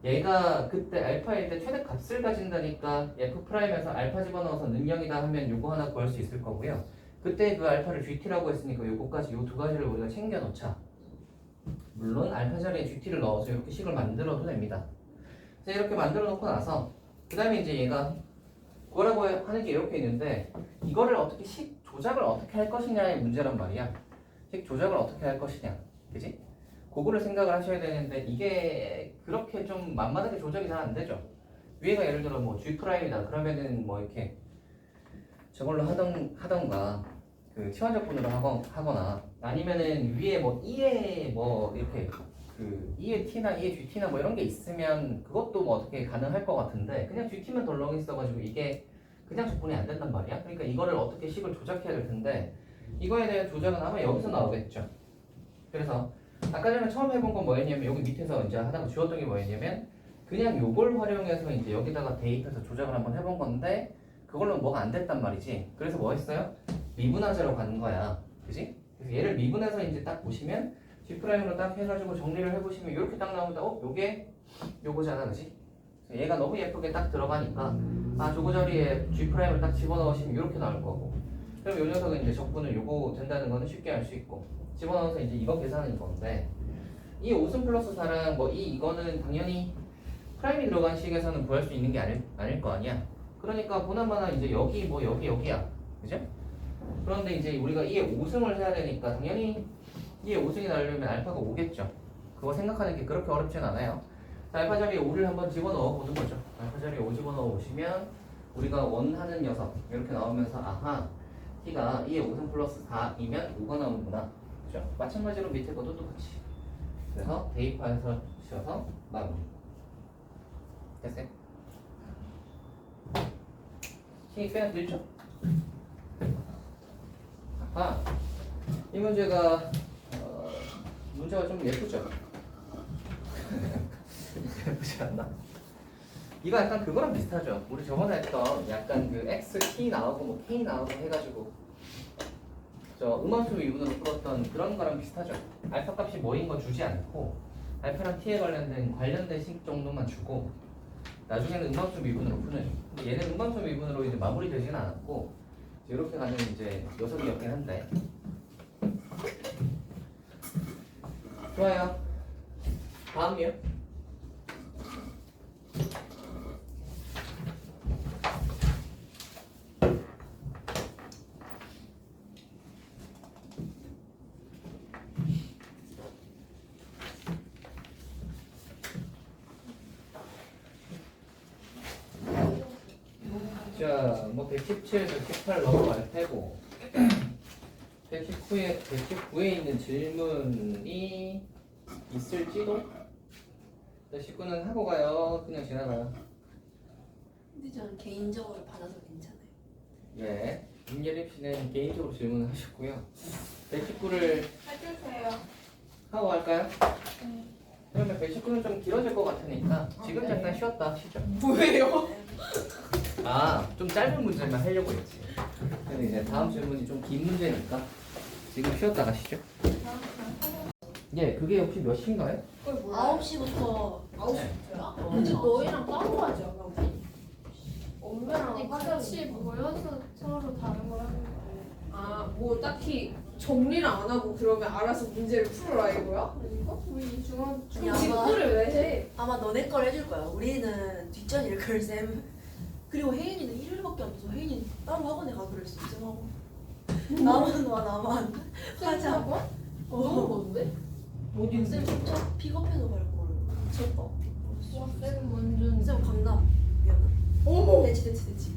S1: 얘가 그때 알파일 때 최대 값을 가진다니까 F'에서 알파 집어넣어서 능력이다 하면 요거 하나 구할 수 있을 거고요. 그때 그 알파를 GT라고 했으니까 요거까지 요 두 가지를 우리가 챙겨 놓자. 물론 알파 자리에 GT를 넣어서 이렇게 식을 만들어도 됩니다. 그래서 이렇게 만들어 놓고 나서 그 다음에 이제 얘가 뭐라고 하는 게 이렇게 있는데 이거를 어떻게 식 조작을 어떻게 할 것이냐의 문제란 말이야. 식 조작을 어떻게 할 것이냐, 그지? 그거를 생각을 하셔야 되는데 이게 그렇게 좀 만만하게 조작이 잘 안 되죠. 위에가 예를 들어 뭐 G'이다 그러면은 뭐 이렇게 저걸로 하던가 그 T1적분으로 하거나 아니면은 위에 뭐 E에 뭐 이렇게 그 E의 T나 E의 GT나 뭐 이런 게 있으면 그것도 뭐 어떻게 가능할 것 같은데 그냥 GT만 덜렁 있어가지고 이게 그냥 적분이 안 된단 말이야. 그러니까 이거를 어떻게 식을 조작해야 될 텐데 이거에 대한 조작은 아마 여기서 나오겠죠. 그래서 아까 전에 처음 해본 건 뭐였냐면 여기 밑에서 이제 하다가 주었던 게 뭐였냐면 그냥 요걸 활용해서 이제 여기다가 대입해서 조작을 한번 해본 건데 그걸로 뭐가 안 됐단 말이지. 그래서 뭐 했어요? 미분하자로 가는 거야. 그지? 그래서 얘를 미분해서 이제 딱 보시면 G'으로 딱 해가지고 정리를 해보시면 이렇게 딱 나온다. 요게 요거잖아. 그지? 얘가 너무 예쁘게 딱 들어가니까 아 저거 자리에 G'을 딱 집어넣으시면 이렇게 나올 거고 그럼 요 녀석은 이제 적분을 요거 된다는 거는 쉽게 알 수 있고 집어넣어서 이제 이거 계산하는 건데 이 5승 플러스 4랑 뭐 이거는 당연히 프라임이 들어간 식에서는 구할 수 있는 게 아닐 거 아니야. 그러니까 보나마나 이제 여기 뭐 여기야. 그죠? 그런데 이제 우리가 이에 5승을 해야 되니까 당연히 이에 5승이 나려면 알파가 5겠죠. 그거 생각하는 게 그렇게 어렵진 않아요. 자, 알파 자리에 5를 한번 집어넣어 보는 거죠. 알파 자리에 5 집어넣어 보시면 우리가 원하는 녀석 이렇게 나오면서 아하 t가 2의 5승 플러스 4이면 5가 나오는구나. 그죠? 마찬가지로 밑에 것도 똑같이. 그래서 대입해서 씌워서 마무리. 됐어요? 힘이 꽤나 길죠? 아, 이 문제가 문제가 좀 예쁘죠? 예쁘지 않나? 이거 약간 그거랑 비슷하죠? 우리 저번에 했던 약간 그 x, t 나오고 뭐 k 나오고 해가지고 저 음함수 미분으로 풀었던 그런 거랑 비슷하죠? 알파 값이 뭐인 거 주지 않고 알파랑 t에 관련된 식 정도만 주고 나중에는 음함수 미분으로 푸는. 근데 얘는 음함수 미분으로 이제 마무리되지는 않았고 이렇게 가는 이제 녀석이었긴 한데. 좋아요. 다음이요. 자, 뭐 117, 118 넘어갈 테고 119에 있는 질문이 있을지도? 119는 하고 가요. 그냥 지나가요.
S2: 근데 저는 개인적으로 받아서 괜찮아요.
S1: 예. 김예림 씨는 개인적으로 질문을 하셨고요. 119를
S3: 해주세요.
S1: 하고 갈까요? 그러면 119는 좀 길어질 것 같으니까 지금 잠깐 쉬었다 하시죠.
S3: 뭐예요?
S1: 아, 좀 짧은 문제만 하려고 했지. 근데 이제 다음 질문이 좀 긴 문제니까 지금 쉬었다 가시죠. 예, 그게 혹시 몇 시인가요?
S3: 그걸 몰라요.
S2: 9시부터
S3: 9시부터야?
S2: 근데
S3: 너희랑 따로 하지 않아 우리? 엄마랑
S4: 아니 같이 모여서 서로 다른 걸 하는 거예요.
S3: 아뭐 딱히 정리를 안 하고 그러면 알아서 문제를 풀어라 이거야?
S4: 아닌가? 우리 중앙
S2: 아니, 아마-
S3: 직구를 왜 해?
S2: 아마 너네 걸 해줄 거야. 우리는 뒷전일 걸쌤. 그리고 혜인이는 일요일밖에 안 돼서 혜인이 따로 학원에 가 그랬어. 쌤하고. 나만 와 나만. 하자.
S3: 너무
S2: 어.
S3: 뭔데?
S2: 쌤 진짜 픽업해서 갈 거를. 미쳤다.
S4: 와 쌤은 완전
S2: 쌤 강남. 미안해.
S3: 어머!
S2: 대치. 대치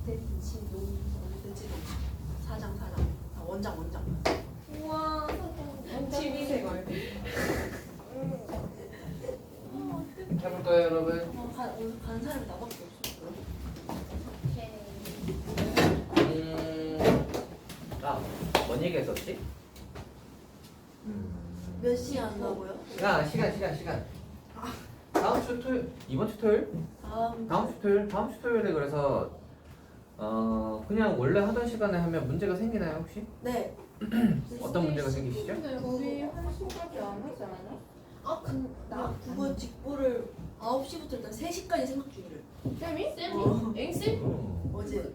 S2: 너무 대치. 사장. 아, 원장.
S4: 우와
S3: TV 생활.
S1: 해볼까요, 여러분?
S2: 오늘 간 사람이 나밖에 없어.
S1: 뭔 얘기했었지?
S2: 몇 시에 한다고요?
S1: 시간. 다음 주 토요일, 이번 주 토요일? 다음 주 토요일에 그래서 그냥 원래 하던 시간에 하면 문제가 생기나요 혹시?
S2: 네.
S1: 어떤 문제가 생기시죠?
S4: 근데 우리 1시까지 안 하지 않아?
S2: 나 그거 직보를 9시부터 일단 3시까지 생각 중이래.
S4: 쌤이?
S2: 어.
S4: 앵쌤?
S2: 어제.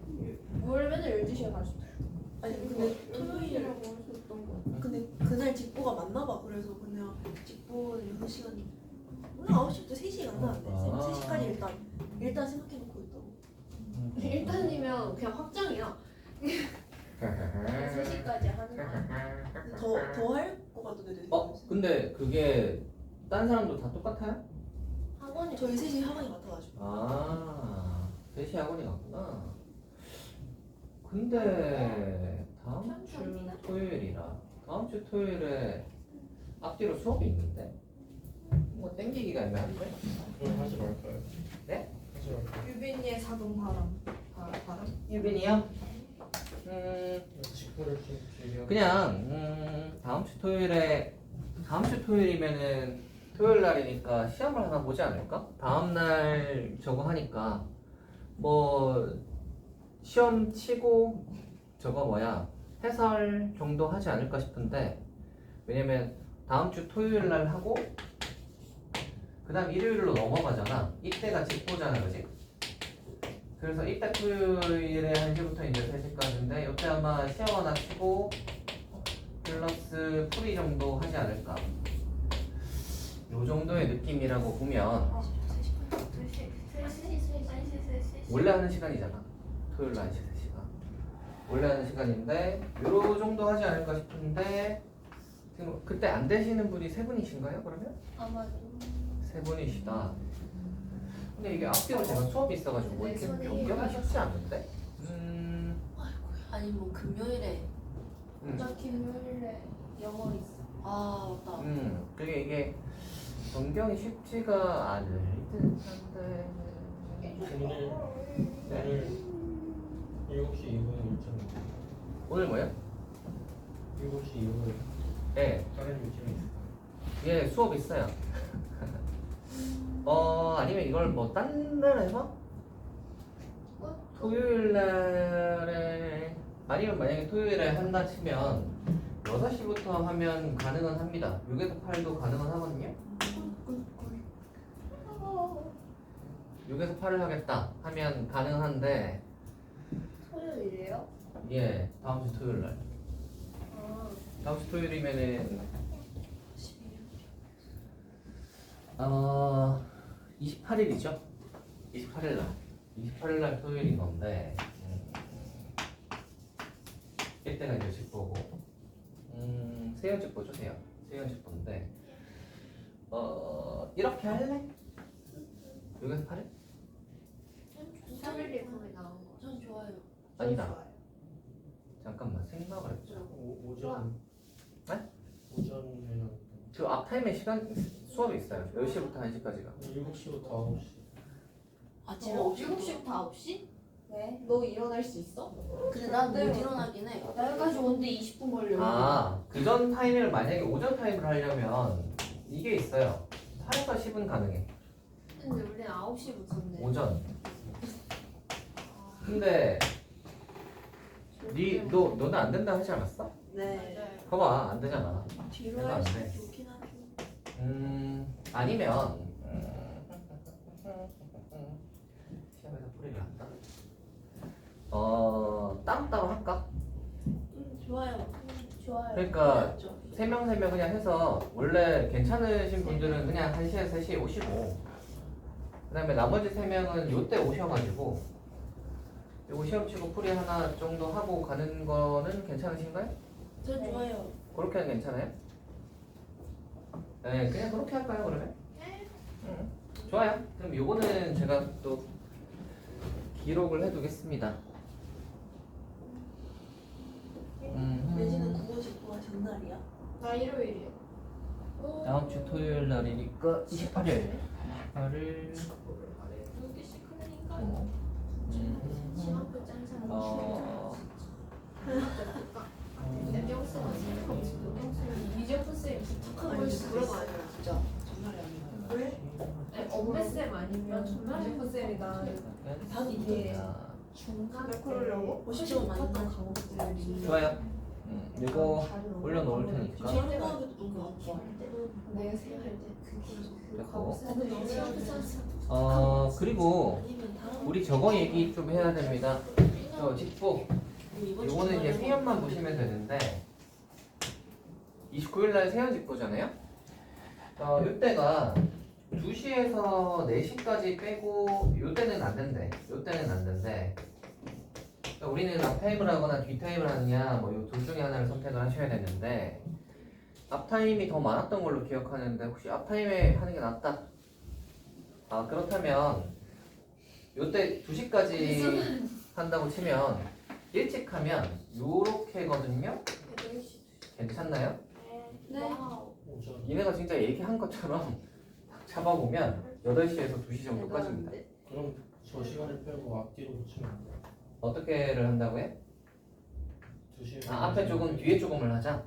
S4: 뭘 맨날 12시에 가르쳐.
S2: 아니 근데 토요일.
S4: 토요일이라고 하셨던 거.
S2: 근데 그날 직보가 맞나 봐. 그래서 그냥 직보는 6시간. 오늘 9시부터 3시에 간다는데. 쌤 3시까지 일단 생각해 놓고 있다고.
S4: 일단이면 그냥 확정이야. 3시까지 하는 거.
S2: 더 할 것 같던데.
S1: 근데 그게 딴 사람도 다 똑같아요?
S4: 학원이
S2: 저희 셋이 학원이 같아가지고.
S1: 아, 3시 학원이 갔구나. 근데 다음 주 토요일이라 다음 주 토요일에 앞뒤로 수업이 있는데 뭐 땡기기가 애매한데?
S5: 그럼 하지 말까요?
S1: 네?
S5: 하지 말까요?
S3: 유빈이의 작은 바람. 바람?
S1: 유빈이요?
S5: 직구를 좀 길게
S1: 그냥 다음 주 토요일이면은 토요일 날이니까 시험을 하나 보지 않을까? 다음 날 저거 하니까 뭐 시험 치고 저거 해설 정도 하지 않을까 싶은데 왜냐면 다음 주 토요일 날 하고 그 다음 일요일로 넘어가잖아. 이때가 직보잖아, 그지? 그래서 이때 토요일에 1시부터 이제 3시까지인데 이때 아마 시험 하나 치고 플러스 풀이 정도 하지 않을까. 요 정도의 느낌이라고 보면
S4: 3시.
S1: 원래 하는 시간이잖아. 토요일 날 1시, 3시가 원래 하는 시간인데 요 정도 하지 않을까 싶은데 지금 그때 안 되시는 분이 3분이신가요, 그러면?
S4: 아마도.
S1: 3분이시다. 근데 이게 앞뒤로 제가 수업이 있어가지고 이렇게 변경이 쉽지 않은데?
S2: 아니 뭐 금요일에.
S4: 나 김요일에 영어 있어.
S2: 아 맞다.
S1: 그게 이게 변경이 쉽지가 않을 듯한데.
S5: 오늘 7시 2분에 일정
S1: 오늘 뭐요?
S5: 7시 2분에
S1: 네,
S5: 다른 일정이 있어요.
S1: 예, 수업 있어요. 아니면 이걸 뭐 딴 날 해서? 토요일 날에 아니면 만약에 토요일에 한다 치면 6시부터 하면 가능은 합니다. 6에서 8도 가능은 하거든요. 6에서 8을 하겠다 하면 가능한데
S4: 토요일이에요?
S1: 예, 다음 주 토요일 날. 다음 주 토요일이면은 28일이죠? 28일 날. 28일 날 토요일인 건데 이때가 이제 직보고 세연 직보죠, 세연 직보인데 이렇게 할래? 6에서 8일?
S4: 3일이 거의 나온 거.
S2: 전 좋아요.
S1: 아니다. 잠깐만 생각을 해보자.
S5: 오전.
S1: 네?
S5: 오전에는
S1: 그 앞타임에 시간 수업이 있어요. 10시부터 1시까지가.
S5: 7시부터 9시.
S2: 아침에
S4: 어?
S2: 9시부터.
S4: 7시부터 9시? 네.
S3: 너 일어날 수 있어?
S2: 근데 난 못
S4: 네.
S2: 일어나긴 해.
S4: 나 여기까지 오는데 20분 걸려요.
S1: 아, 그전 타임을 만약에 오전 타임을 하려면 이게 있어요. 8에서 10은 가능해.
S4: 근데 우리는 9시부터인데.
S1: 오전. 근데 너는 안 된다 하지 않았어?
S2: 네.
S4: 맞아요.
S1: 봐봐, 안 되잖아.
S2: 뒤로
S1: 내가 안
S2: 할수
S1: 돼.
S2: 좋긴 하죠.
S1: 아니면 시험에서 풀이를 한다. 따로따로 할까?
S2: 좋아요.
S4: 좋아요.
S1: 그러니까
S2: 맞죠?
S1: 3명 그냥 해서 원래 괜찮으신 분들은 그냥 1시에서 3시에 오시고 그 다음에 나머지 3명은 요때 오셔가지고 요거 시험 치고 풀이 하나 정도 하고 가는 거는 괜찮으신가요?
S2: 전
S4: 네.
S2: 좋아요.
S1: 그렇게 하면 괜찮아요? 네, 그냥 그렇게 할까요 그러면? 응. 좋아요. 그럼 요거는 제가 또 기록을 해두겠습니다.
S2: 내지는 국어 직구가 전날이야?
S4: 나 일요일이요.
S1: 다음 주 토요일 날이니까 28일. 28일.
S4: 2개씩 하니까. 시간표 짠 사람. 명수가 이재훈 쌤 부탁하고
S2: 아니
S4: 있을
S2: 그런
S4: 수도
S2: 거
S4: 있어.
S2: 아니라 진짜 전날이 아니라. 왜?
S3: 엄매 쌤 아니면 이재훈 쌤이 나
S2: 답이
S3: 이게
S4: 중간에
S3: 그러려고?
S2: 50점 많이 나지.
S4: 과목들이
S1: 좋아요. 요거 올려놓을 테니까.
S2: 저 생각해도 너무 아파.
S4: 내가 생각할 때 그게
S1: 됐고.
S4: 너무
S1: 그리고
S2: 아니면 다음
S1: 우리 저거 얘기 좀 해야 됩니다. 저 직보.
S2: 이번
S1: 요거는 이제
S2: 주말에
S1: 세연만 보시면 되는데 29일날 세연 직보잖아요. 요때가 2시에서 4시까지 빼고 요때는 안 된대. 요때는 안 된대. 그러니까 우리는 앞타임을 하거나 뒷타임을 하느냐 뭐 요 둘 중에 하나를 선택을 하셔야 되는데 앞타임이 더 많았던 걸로 기억하는데 혹시 앞타임에 하는 게 낫다. 그렇다면 요때 2시까지 한다고 치면 일찍 하면 요렇게거든요. 괜찮나요?
S4: 네.
S5: 오전.
S1: 얘네가 진짜 얘기한 것처럼 잡아보면 8시에서 2시 정도까지입니다.
S5: 그럼 저 시간을 빼고 앞뒤로 붙이면 안 돼요?
S1: 어떻게를 한다고 해?
S5: 2시에.
S1: 앞에 조금 뒤에 조금을 하자.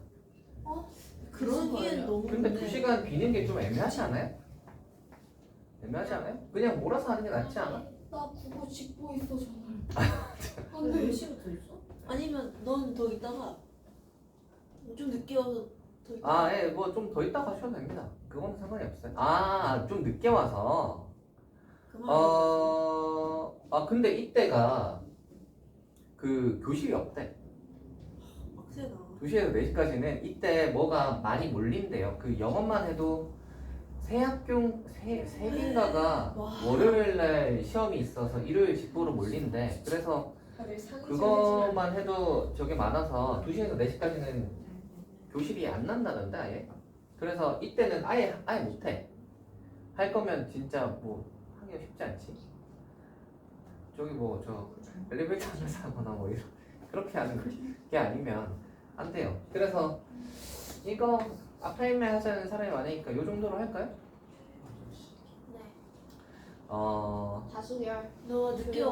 S2: 그런 기회는 너무
S1: 근데 2시간 비는 게 좀 애매하지 않아요? 애매하지 않아요? 그냥 몰아서 하는 게 낫지 않아?
S4: 나 국어 직보 있어 정말. 근데 몇 시부터 있어?
S2: 아니면 넌 더 있다가 좀 늦게 와서 더 있다가
S1: 예, 뭐 좀 더 있다 가셔도 됩니다. 그건 상관이 없어요. 좀 늦게 와서. 근데 이때가 그 교실이 없대.
S2: 빡세다.
S1: 2시에서 4시까지는 이때 뭐가 많이 몰린대요. 그 영어만 해도 세 개인가가
S2: 와.
S1: 월요일날 시험이 있어서 일요일 직보로 몰린대. 그래서 그것만 해도 저게 많아서 2시에서 4시까지는 교실이 안 난다던데 아예. 그래서 이때는 아예 못해. 할 거면 진짜 뭐 하기가 쉽지 않지. 저기 뭐 저 엘리베이터 안에서 하거나 뭐 이런 그렇게 하는 게 아니면 안 돼요. 그래서 이거 앞타임에 하자는 사람이 많으니까 요 정도로 할까요?
S4: 네.
S3: 다수결.
S2: 너 늦게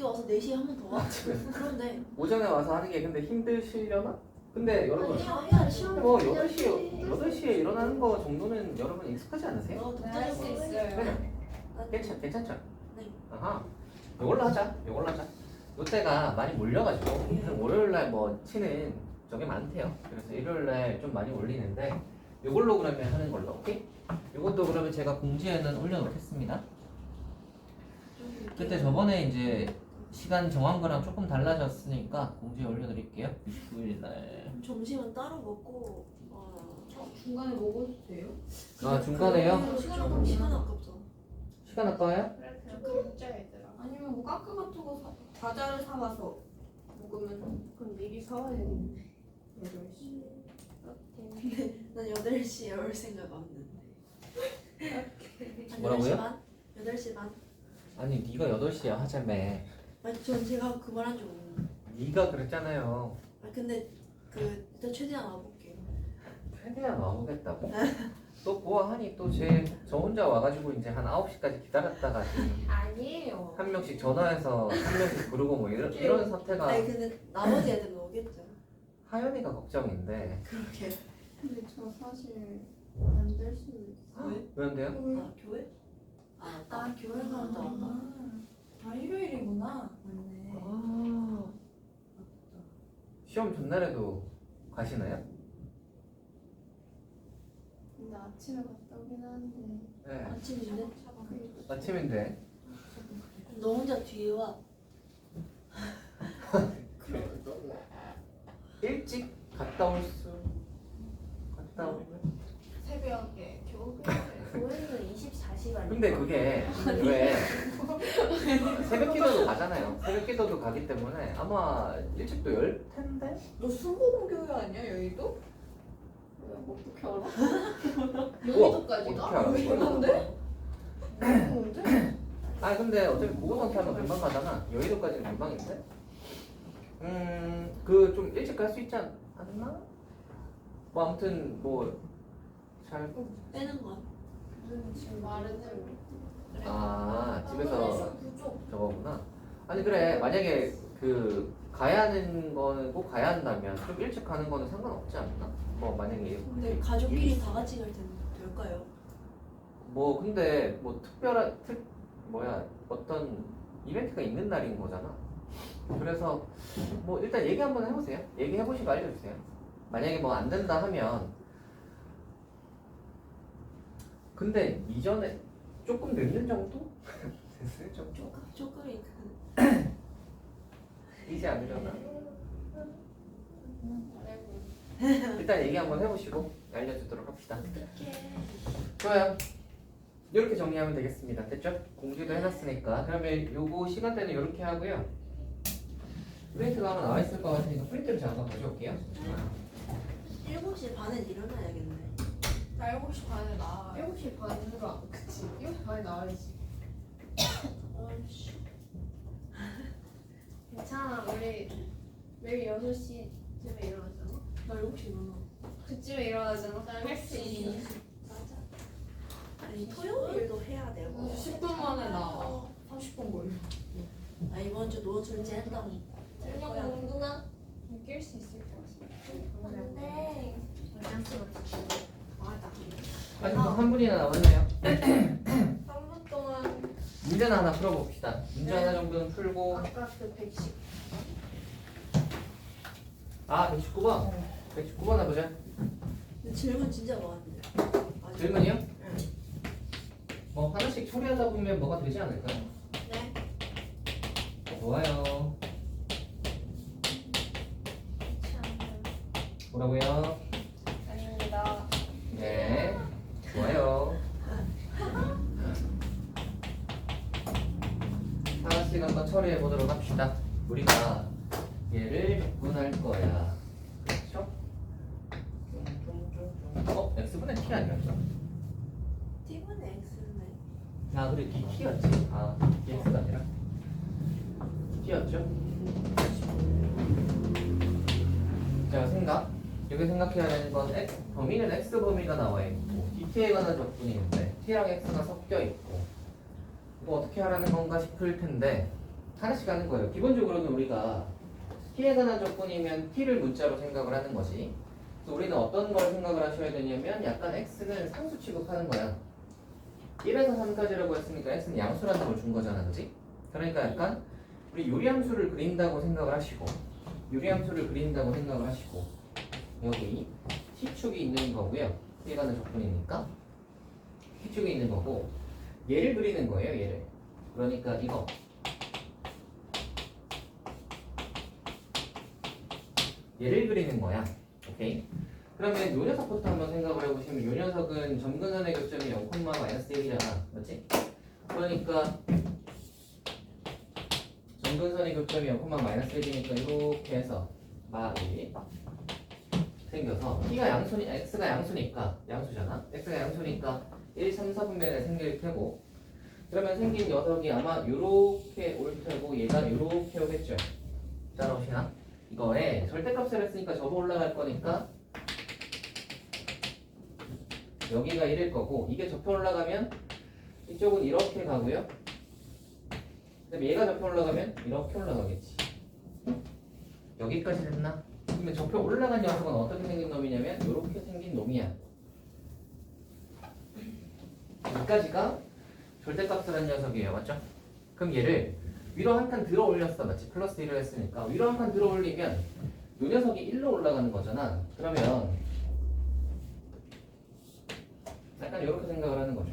S2: 와서 4시에 한 번 더 와. 그런데
S1: 오전에 와서 하는 게 근데 힘드시려나? 근데 여러분
S2: 아니야 시험
S1: 뭐 8시에 일어나는 거 정도는 여러분 익숙하지 않으세요?
S2: 너
S4: 네, 할 수
S2: 독자적으로
S4: 있어요.
S1: 그래. 괜찮죠?
S2: 네.
S1: 아하. 요걸로 하자. 요때가 많이 몰려가지고 그래서 월요일날 뭐 치는 저게 많대요. 그래서 일요일날 좀 많이 올리는데 요걸로 그러면 하는 걸로. 오케이? 요것도 그러면 제가 공지에는 올려놓겠습니다. 그때 저번에 이제 시간 정한 거랑 조금 달라졌으니까 공지에 올려드릴게요. 29일날.
S2: 점심은 따로 먹고
S3: 중간에 먹어도 돼요?
S1: 중간에요?
S2: 시간 아깝죠.
S1: 시간 아까워요?
S4: 그래 그렇게 먹자 얘들아.
S3: 아니면 뭐 카크 같은 거 과자를 사와서 먹으면 그럼 미리 사와야 되겠네. 8시.
S2: 난 8시에 올 생각 없는데. 한
S1: 뭐라고요?
S2: 8시 반? 8시 반?
S1: 아니 네가 8시에 하자며.
S2: 아니 전 제가 그 말한 적 없는데.
S1: 네가 그랬잖아요.
S2: 아 근데 그 일단 최대한 와볼게요.
S1: 최대한 와보겠다고? 또 보아하니 또 저 혼자 와가지고 이제 한 9시까지 기다렸다가 지금
S3: 아니에요.
S1: 한 명씩 전화해서 한 명씩 부르고 뭐 이런 사태가
S2: 아니 근데 나머지 애들은 오겠죠.
S1: 하연이가 걱정인데.
S2: 그렇게.
S4: 근데 저 사실 안 될 수도 있어.
S2: 왜?
S1: 왜안돼요?
S2: 아 교회? 아 맞다. 교회 갔다 왔다.
S4: 아 일요일이구나. 맞네.
S1: 아, 시험 전날에도 가시나요?
S4: 근데 아침에 갔다 오긴 하는데.
S1: 네.
S2: 아침인데?
S1: 아침인데.
S2: 너 혼자 뒤에 와.
S1: 일찍 갔다 오면.
S3: 새벽에 교회는 24시간.
S1: 근데 그게 왜 새벽 기도도 가잖아요. 새벽 기도도 가기 때문에 아마 일찍도 열 텐데.
S3: 너 순복음교회 아니야 여의도?
S4: 어떻게 알아?
S3: 여의도까지가?
S1: 어떻게 알아?
S3: 여의도인데? 여의도인데?
S1: 아 근데 어차피 고고선태 하면 금방 가잖아. 여의도까지는 금방인데. 그 좀 일찍 갈 수 있지 않나? 뭐 아무튼 잘.
S2: 빼는 거야.
S4: 지금 말했는데.
S1: 아 집에서 저거구나. 아니 그래 만약에 그 가야 하는 거는 꼭 가야 한다면 좀 일찍 가는 거는 상관없지 않나? 뭐 만약에
S2: 근데 가족끼리 다 같이 갈 때는 될까요?
S1: 뭐 근데 뭐 특별한 어떤 이벤트가 있는 날인 거잖아. 그래서 뭐 일단 얘기 한번 해보세요. 얘기해 보시고 알려주세요. 만약에 뭐 안 된다 하면 근데 이전에 조금 늦는 정도? 됐어요 좀.
S2: 조금이
S1: 이제 않으려나? 일단 얘기 한번 해보시고 알려주도록 합시다.
S2: 어떡해.
S1: 좋아요. 이렇게 정리하면 되겠습니다. 됐죠? 공지도 해놨으니까. 그러면 요거 시간대는 이렇게 하고요. 프린트가 아마 나와 있을 것 같으니까 프린트를 잠깐 가져올게요.
S2: 7시 반에 일어나야겠네.
S3: 나 7시 반에 나와.
S4: 7시 반인가? 그치. 7시 반에 나와야지.
S2: 아이씨.
S3: 괜찮아. 우리 매일 6시쯤에 일어나잖아.
S2: 나 7시 일어나.
S3: 그쯤에 일어나잖아. 할 수 있어.
S2: 맞아. 아니 토요일도 해야 되고.
S3: 10분 만에 나와. 30분 걸려.
S2: 나 이번 주 노출 짠다.
S3: 저녁 공부나? 낄 수 있을 것 같아. 근데 맞아.
S1: 아직 한 분이나 남았네요.
S3: 3분 동안
S1: 문제는 하나 풀어봅시다. 문제 하나 정도는 풀고.
S3: 아까 그 110.
S1: 119번. 119번 해보자.
S2: 근데 질문 진짜 많은데. 아직.
S1: 질문이요?
S2: 응.
S1: 뭐 하나씩 처리하다 보면 뭐가 되지 않을까요?
S2: 네.
S1: 좋아요. 뭐라고요?
S3: 아닙니다.
S1: 네. 좋아요. 하나씩 한번 처리해 보도록 합시다. 우리가 얘를 구분할 거야. 그렇죠? x분의 t 아니었어?
S2: T분의 X네.
S1: 그래 t였지. x가 아니라 t였죠? 자, 여기 생각해야 되는 건 범위는 x 범위가 나와 있고 dt에 관한 적분인데 t랑 x가 섞여 있고 이거 어떻게 하라는 건가 싶을 텐데 하나씩 하는 거예요. 기본적으로는 우리가 t에 관한 적분이면 t를 문자로 생각을 하는 거지. 그래서 우리는 어떤 걸 생각을 하셔야 되냐면 약간 x는 상수 취급하는 거야. 1에서 3까지라고 했으니까 x는 양수라는 걸 준 거잖아, 그지? 그러니까 약간 우리 요리함수를 그린다고 생각을 하시고 요리함수를 그린다고 생각을 하시고 여기 t축이 있는 거고요. t에 관한 적분이니까 t축이 있는 거고 얘를 그리는 거예요, 얘를. 그러니까 이거 얘를 그리는 거야. 오케이? 그러면 요 녀석부터 한번 생각을 해보시면 요 녀석은 점근선의 교점이 0,-1이잖아. 맞지? 그러니까 점근선의 교점이 0,-1이니까 이렇게 해서 말이 생겨서 t가 x가 양수니까 양수잖아. x가 양수니까 1, 3, 4분면에 생길 테고 그러면 생긴 녀석이 아마 요렇게 올 테고 얘가 요렇게 오겠죠. 따라오시나? 이거에 절대값을 했으니까 접어 올라갈 거니까 여기가 1일 거고 이게 접혀 올라가면 이쪽은 이렇게 가고요. 그다음에 얘가 접혀 올라가면 이렇게 올라가겠지. 여기까지 됐나? 그러면 접혀 올라간 녀석은 어떻게 생긴 놈이냐면 이렇게 생긴 놈이야. 여기까지가 절대값을 한 녀석이에요. 맞죠? 그럼 얘를 위로 한 칸 들어 올렸어. 맞지? 플러스 1을 했으니까 위로 한 칸 들어 올리면 이 녀석이 1로 올라가는 거잖아. 그러면 약간 이렇게 생각을 하는 거죠.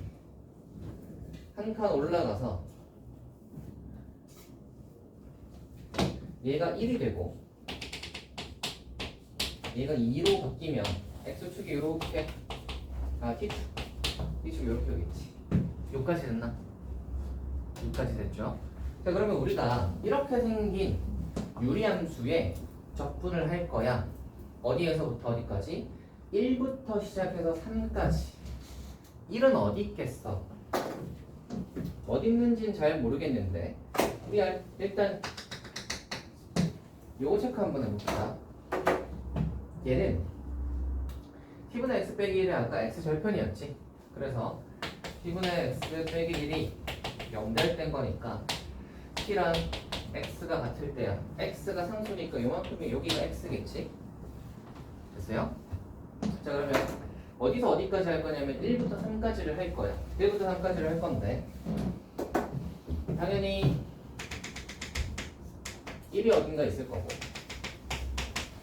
S1: 한 칸 올라가서 얘가 1이 되고 얘가 2로 바뀌면 x축이 이렇게 t축 t축이 이렇게 오겠지. 여기까지 됐나? 여기까지 됐죠. 자, 그러면 우리가 이렇게 생긴 유리함수에 적분을 할 거야. 어디에서부터 어디까지? 1부터 시작해서 3까지. 1은 어디 있겠어? 어디 있는지는 잘 모르겠는데 우리 일단 요거 체크 한번 해봅시다. 얘는 t분의 x 빼기 1이 아까 x 절편이었지. 그래서 t분의 x 빼기 1이 0될 땐 거니까 t랑 x가 같을 때야. x가 상수니까 요만큼이 여기가 x겠지. 됐어요? 자, 그러면 어디서 어디까지 할 거냐면 1부터 3까지를 할 거야. 1부터 3까지를 할 건데 당연히 1이 어딘가 있을 거고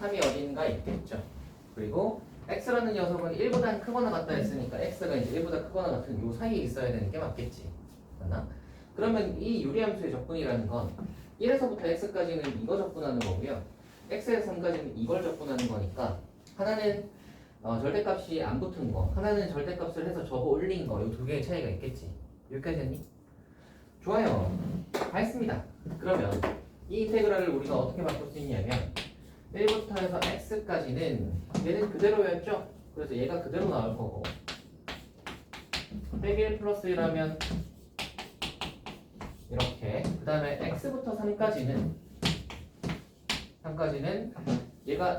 S1: 3이 어딘가 있겠죠. 그리고 x라는 녀석은 1보다 크거나 같다 했으니까 x가 이제 1보다 크거나 같은 요 사이에 있어야 되는 게 맞겠지. 맞나? 그러면 이 유리함수의 적분이라는 건 1에서부터 x까지는 이거 적분하는 거고요. x에서 3까지는 이걸 적분하는 거니까 하나는 절대값이 안 붙은 거, 하나는 절대값을 해서 접어 올린 거, 이 두 개의 차이가 있겠지. 여기까지 했니? 좋아요. 다 했습니다. 그러면 이 인테그랄을 우리가 어떻게 바꿀 수 있냐면 1부터 해서 x까지는 얘는 그대로였죠? 그래서 얘가 그대로 나올 거고 빼기 1 플러스 1하면 이렇게 그 다음에 x부터 3까지는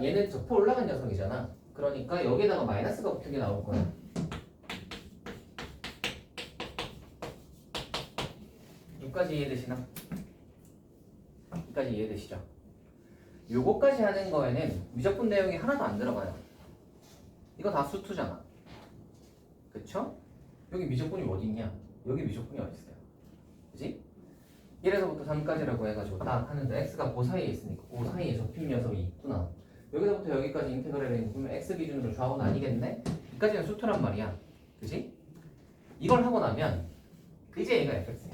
S1: 얘는 접혀 올라간 녀석이잖아. 그러니까 여기다가 마이너스가 붙은 게 나올 거야. 여기까지 이해되시나? 여기까지 이해되시죠? 요거까지 하는 거에는 미적분 내용이 하나도 안 들어가요. 이거 다 수투잖아. 그쵸? 여기 미적분이 어디 있냐? 여기 미적분이 어디 있어요? 그지? 1에서부터 3까지라고 해가지고 딱 하는데 x가 그 사이에 있으니까 그 사이에 접힌 녀석이 있구나. 여기서부터 여기까지 인테그랄을 해보면 x 기준으로 좌우는 아니겠네? 여기까지는 수투란 말이야. 그지? 이걸 하고 나면 이제 얘가 fx야.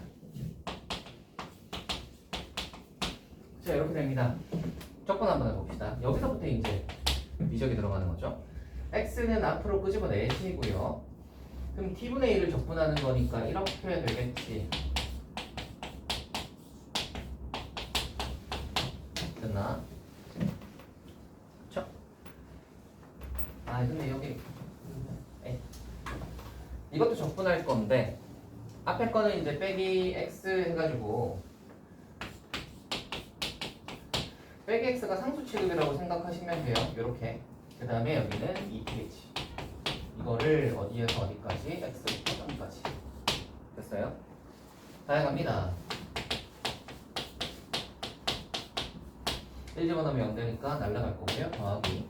S1: 자, 이렇게 됩니다. 적분 한번 해봅시다. 여기서부터 이제 미적이 들어가는 거죠. x는 앞으로 끄집어내시고요. 그럼 t분의 1을 적분하는 거니까 이렇게 되겠지. 됐나? 그쵸? 아, 근데 여기 이것도 적분할 건데 앞에 거는 이제 빼기 x 해가지고 빼기 x가 상수 취급이라고 생각하시면 돼요. 이렇게. 그 다음에 여기는 2ph. 이거를 어디에서 어디까지? x부터 3까지. 됐어요? 다 해갑니다. 1 집어넣으면 0 되니까 날라갈 거고요. 더하기.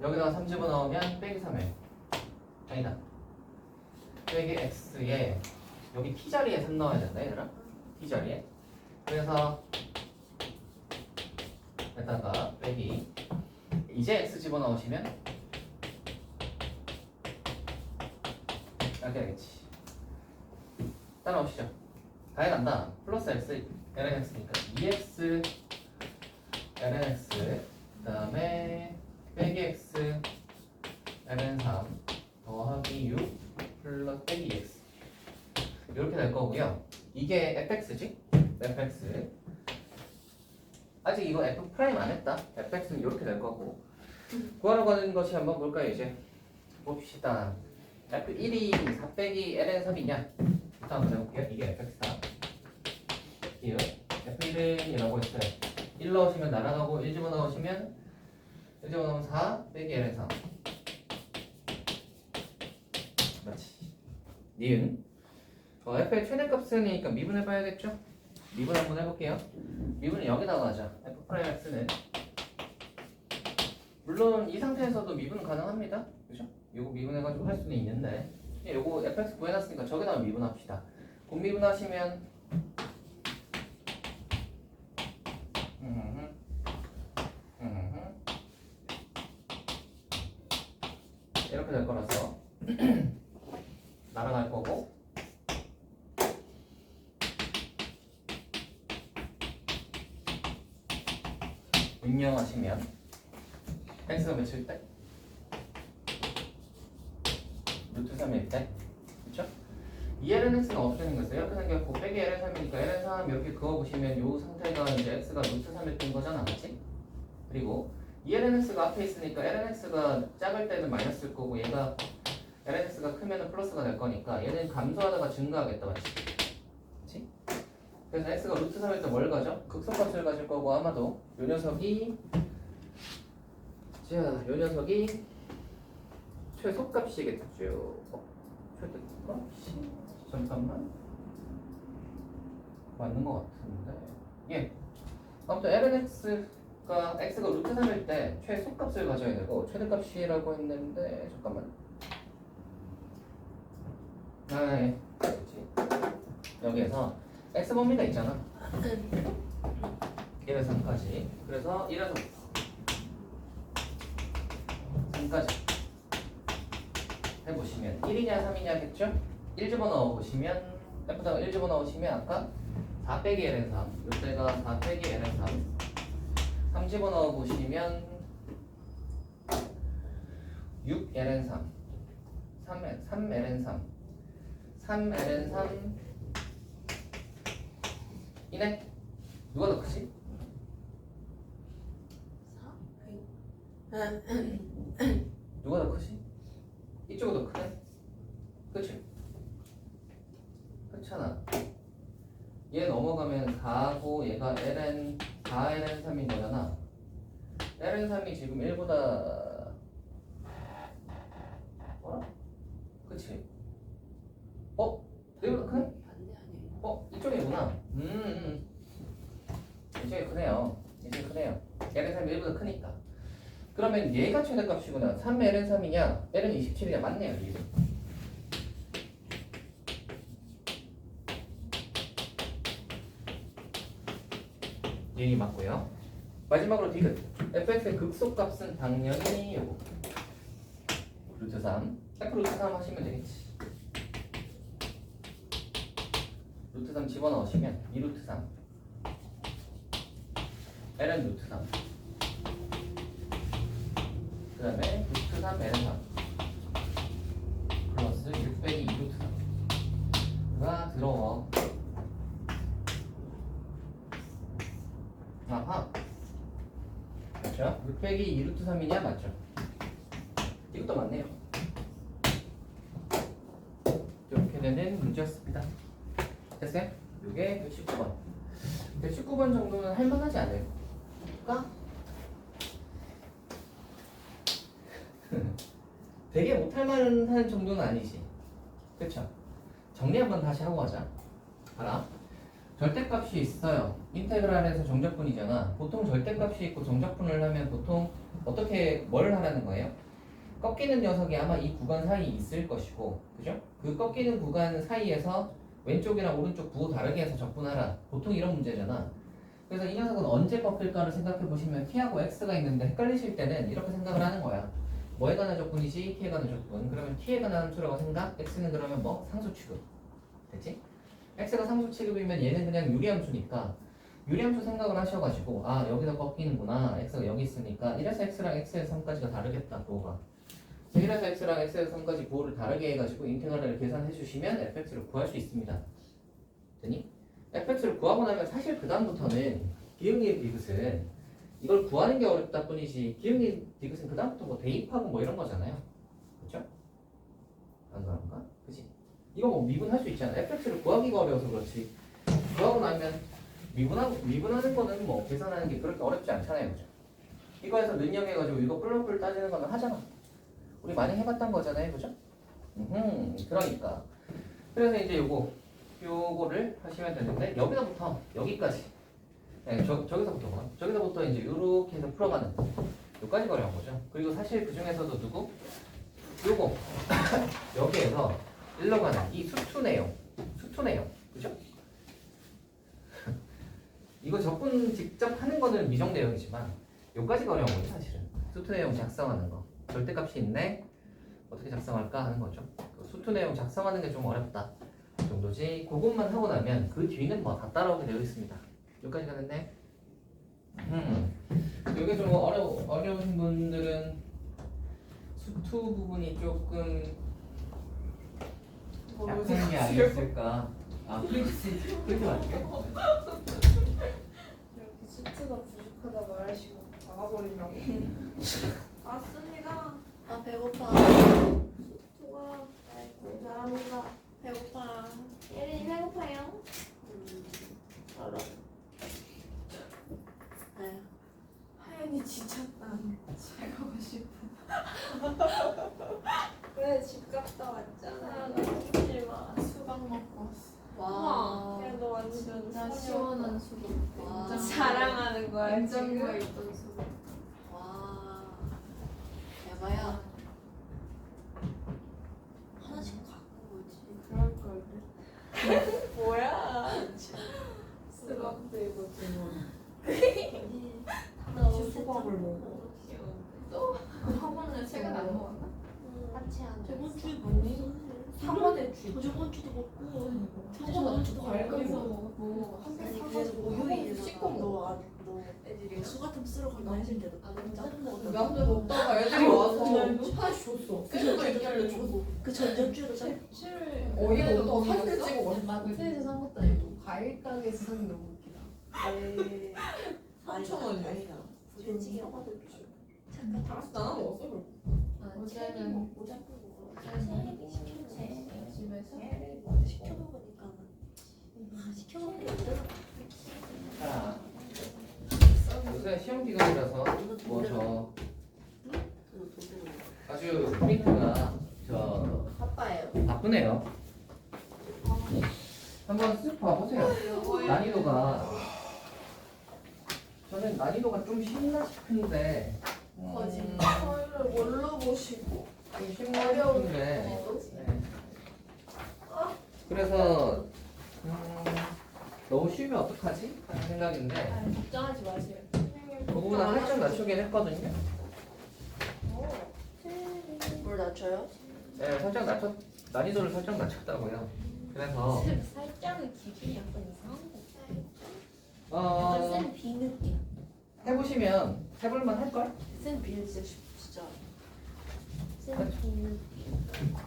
S1: 여기다가 3 집어넣으면 빼기 3에 아니다. 빼기 x에 여기 t자리에 3 넣어야 된다 얘들아. t자리에. 그래서 에다가 빼기 이제 x 집어넣으시면 이렇게 되겠지. 따라오시죠. 다 해간다. 플러스 x ln x니까 2x ln x 그 다음에 빼기 x ln 3 더하기 6 플러스 빼기 x 이렇게 될 거고요. 이게 fx지? fx 아직 이거 f 프라임 안 했다. fx는 이렇게 될 거고 구하려고 하는 것이 한번 볼까요? 이제 봅시다. f1이 4 빼기 ln 3이냐? 부터 한번 해볼게요. 이게 fx다. 이요 f1이라고 했어요. 1 넣으시면 날아가고 1 집어넣으시면 1 집어넣으면 4 빼기 ln 3. 그렇지. 니은 f의 최대값은이니까 미분해봐야겠죠? 미분 한번 해볼게요. 미분은 여기다가 하자. f'x는 물론 이 상태에서도 미분은 가능합니다. 그죠? 요거 미분해가지고 할 수는 있는데 요거 fx 구해놨으니까 저기다가 미분합시다. 곱미분하시면 이렇게 될 거라서 날아갈 거고 응용하시면 x가 몇일 때? 루트 3일 때 그쵸? 이 lnx가 어떻게 생겼어요? 이렇게 생겼고 빼기 ln3이니까 ln3 이렇게 그어보시면 이 상태가 이제 x가 루트 3일 된 거잖아 맞지? 그리고 이 lnx가 앞에 있으니까 lnx가 작을 때는 마이너스일 거고 얘가 lnx가 크면 플러스가 될 거니까 얘는 감소하다가 증가하겠다 맞지? 그치? 그래서 x가 루트 3일 때 뭘 가져? 극소값을 가질 거고 아마도 요 녀석이 최소값이겠죠. 최소값이 잠깐만 맞는 것 같은데 예 아무튼 lnx가 x가 루트 3일 때 최소값을 가져야 되고 최대값이라고 했는데 잠깐만 예 그렇지 여기에서 x 범위가 있잖아 1에서 3까지 그래서 1에서 3까지 해보시면 1이냐 3이냐겠죠? 1 집어넣어 보시면 f다가 1 집어넣으시면 아까 4 빼기 ln 3 이때가 4 빼기 ln 3 집어넣어 보시면 6 ln 3 3 ln 3 ln 3 이네? 누가 더 크지?
S2: 4?
S1: 누가 더 크지? 이쪽이 더 크네? 그치? 그렇잖아 얘 넘어가면 4고 얘가 ln 4ln3인 거잖아 ln3이 지금 1보다 뭐라? 그치? 1보다 크네?
S2: 반대 아니에요?
S1: 이쪽이구나 이쪽이 크네요 이쪽이 크네요 ln3이 1보다 크니까 그러면 얘가 최대값이구나 3ln3이냐 ln27이냐 맞네요 이게 얘기 맞고요 마지막으로 디귿 fx의 극소값은 당연히 요거 루트 3 f 루트 3 하시면 되겠지 루트 3 집어넣으시면 2 루트 3 ln 루트 3 그 다음에 루트 3 ln 3 플러스 6 빼기 2 루트 3가 들어와 아하 그렇죠? 6 빼기 2 루트 3이냐 맞죠? 이것도 맞네요 이렇게 되는 문제였습니다 됐어요? 이게 119번 119번 정도는 할만하지 않을까? 되게 못할만한 정도는 아니지 그쵸? 정리 한번 다시 하고 가자 봐라 절대값이 있어요 인테그랄에서 정적분이잖아 보통 절대값이 있고 정적분을 하면 보통 어떻게 뭘 하라는 거예요? 꺾이는 녀석이 아마 이 구간 사이에 있을 것이고 그죠? 그 꺾이는 구간 사이에서 왼쪽이랑 오른쪽 부호 다르게 해서 적분하라 보통 이런 문제잖아 그래서 이 녀석은 언제 꺾일까를 생각해 보시면 t하고 x가 있는데 헷갈리실 때는 이렇게 생각을 하는 거야 뭐에 관한 적분이지? t에 관한 적분 그러면 t에 관한 함수라고 생각? x는 그러면 뭐? 상수 취급 됐지? x가 상수 취급이면 얘는 그냥 유리함수니까 유리함수 생각을 하셔가지고 아 여기서 꺾이는구나 x가 여기 있으니까 1에서 x랑 x에서 3까지가 다르겠다 부호가 1에서 x랑 x에서 3까지 부호를 다르게 해가지고 인테그랄을 계산해 주시면 fx를 구할 수 있습니다 되니? fx를 구하고 나면 사실 그 다음부터는 기응의 디귿은 이걸 구하는 게 어렵다 뿐이지 기응의 디귿은 그 다음부터 뭐 대입하고 뭐 이런 거잖아요 그쵸? 안 그런가? 그치? 이거 뭐 미분할 수 있잖아. fx를 구하기가 어려워서 그렇지. 구하고 나면 미분하는 거는 뭐 계산하는 게 그렇게 어렵지 않잖아요, 그죠? 이거에서 능력해가지고 이거 뿔뿔 따지는 거는 하잖아. 우리 많이 해봤던 거잖아요, 그죠? 그러니까. 그래서 이제 요거를 하시면 되는데 여기서부터 여기까지. 네, 저기서부터 이제 이렇게 해서 풀어가는 여기까지 거리한 거죠. 그리고 사실 그 중에서도 누구? 요거 여기에서 일로 가는 이 수투 내용, 그죠? 이거 적분 직접 하는 거는 미정 내용이지만 여기까지가 어려운 거죠, 사실은. 수투 내용 작성하는 거. 절대값이 있네. 어떻게 작성할까 하는 거죠. 수투 내용 작성하는 게 좀 어렵다 정도지. 그것만 하고 나면 그 뒤는 뭐 다 따라오게 되어 있습니다. 여기까지 가는데. 여기 좀 어려우신 분들은 수투 부분이 조금 약한 게 아니었을까. 아, 그렇게 맞죠?
S3: 이렇게 수트가 부족하다 말하시고 나가버린다고. 맞습니다.
S2: 아 배고파.
S3: 수트가 감사합니다. 배고파. 예린이 배고파요? 알아.
S2: 아유.
S3: 하연이 지쳤다. 잘 가고 싶어. 그래 집 갔다 왔잖아. 웃지 마. 수박 먹고 왔어.
S2: 와.
S3: 야, 너 완전
S4: 진짜
S3: 소녀.
S4: 시원한 수박.
S2: 와.
S3: 자랑하는 거야
S4: 냉장고에
S3: 지금.
S4: 있던 수박.
S2: 와. 대박이야. 하나씩 갖고 오지.
S3: 그럴 걸. 뭐야? 수박 들고 지금.
S2: 같이
S3: 수박을 먹어. 또 학원에 최근 안 먹었나?
S2: 같이 안
S3: 저번
S2: 먹었어.
S3: 주에 뭐니? 3월에 주.
S2: 저번 주도 먹고
S3: 저번 주도
S4: 과일까지
S3: 먹고.
S4: 먹어.
S2: 아니 그래서 목요일에
S3: 씻고
S2: 너 애들이 수가텀 쓰러 간다 했을 때도 짜증 먹었다.
S3: 남들 먹다가 애들이 와서 하나씩 줬어. 그래서 애들이 줬어.
S2: 그 전전주에도 짜.
S3: 어이가 너 사진 찍어.
S4: 마트에서 산 것도 아니고 과일 가게에서 산 게 너무 웃기다.
S2: 네.
S3: 3,000원.
S2: 아니다. 부대찌개 먹어도 잠깐
S3: 다 나눠 먹었어. 그럼.
S4: 어제는 집에서
S2: 시켜 먹으니까 시켜 먹는 게 힘들어.
S1: 자, 요새 시험 기간이라서 저 아주 프린트가
S3: 바빠요.
S1: 바쁘네요. 한번 쓱 봐보세요. 난이도가 저는 난이도가 좀 쉽나 싶은데
S3: 거짓말을 뭘로 보시고.
S1: 좀 쉽나 싶은데 네. 그래서 너무 쉬우면 어떡하지? 하는 생각인데
S3: 걱정하지 마세요.
S1: 그거보다 살짝 낮추긴 했거든요.
S2: 뭘 낮춰요?
S1: 네, 난이도를 살짝 낮췄다고요. 그래서
S3: 살짝은 기준이 약간 이상한데.
S2: 쌤 B 느낌.
S1: 해보시면 해볼만 할걸?
S2: 쌤 B 진짜. 쌤 B 느낌.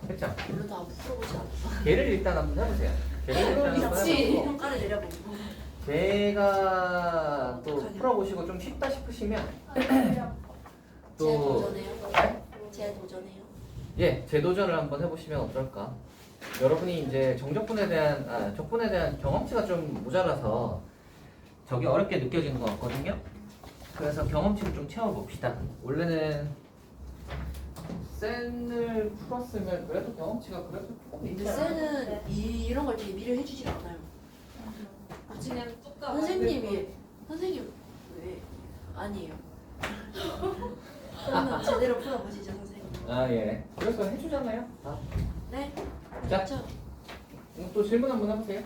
S1: 그쵸?
S2: 별로 다 풀어보지 않았어.
S1: 걔를 일단 한번 해보세요. 걔를 일단 한번 해보고
S2: 평가를 내려보고.
S1: 제가 또 풀어보시고 좀 쉽다 싶으시면
S2: 제
S1: 또
S2: 도전해요. 제 도전해요.
S1: 예, 재도전을 한번 해보시면 어떨까? 여러분이 이제 적분에 대한 경험치가 좀 모자라서 저게 어렵게 느껴지는 것 같거든요. 그래서 경험치를 좀 채워봅시다. 원래는 센을 풀었으면 그래도 경험치가 그래도 조금
S2: 근데
S1: 있잖아.
S2: 쌤은 이런 걸 대비를 해주질 않아요.
S3: 그냥 뚜까.
S2: 선생님 왜 아니에요. 그러면 제대로 풀어보시죠 선생님.
S1: 아 예. 그래서 해주잖아요. 아.
S2: 네.
S1: 자,
S2: 저
S1: 또 질문 한번 해보세요.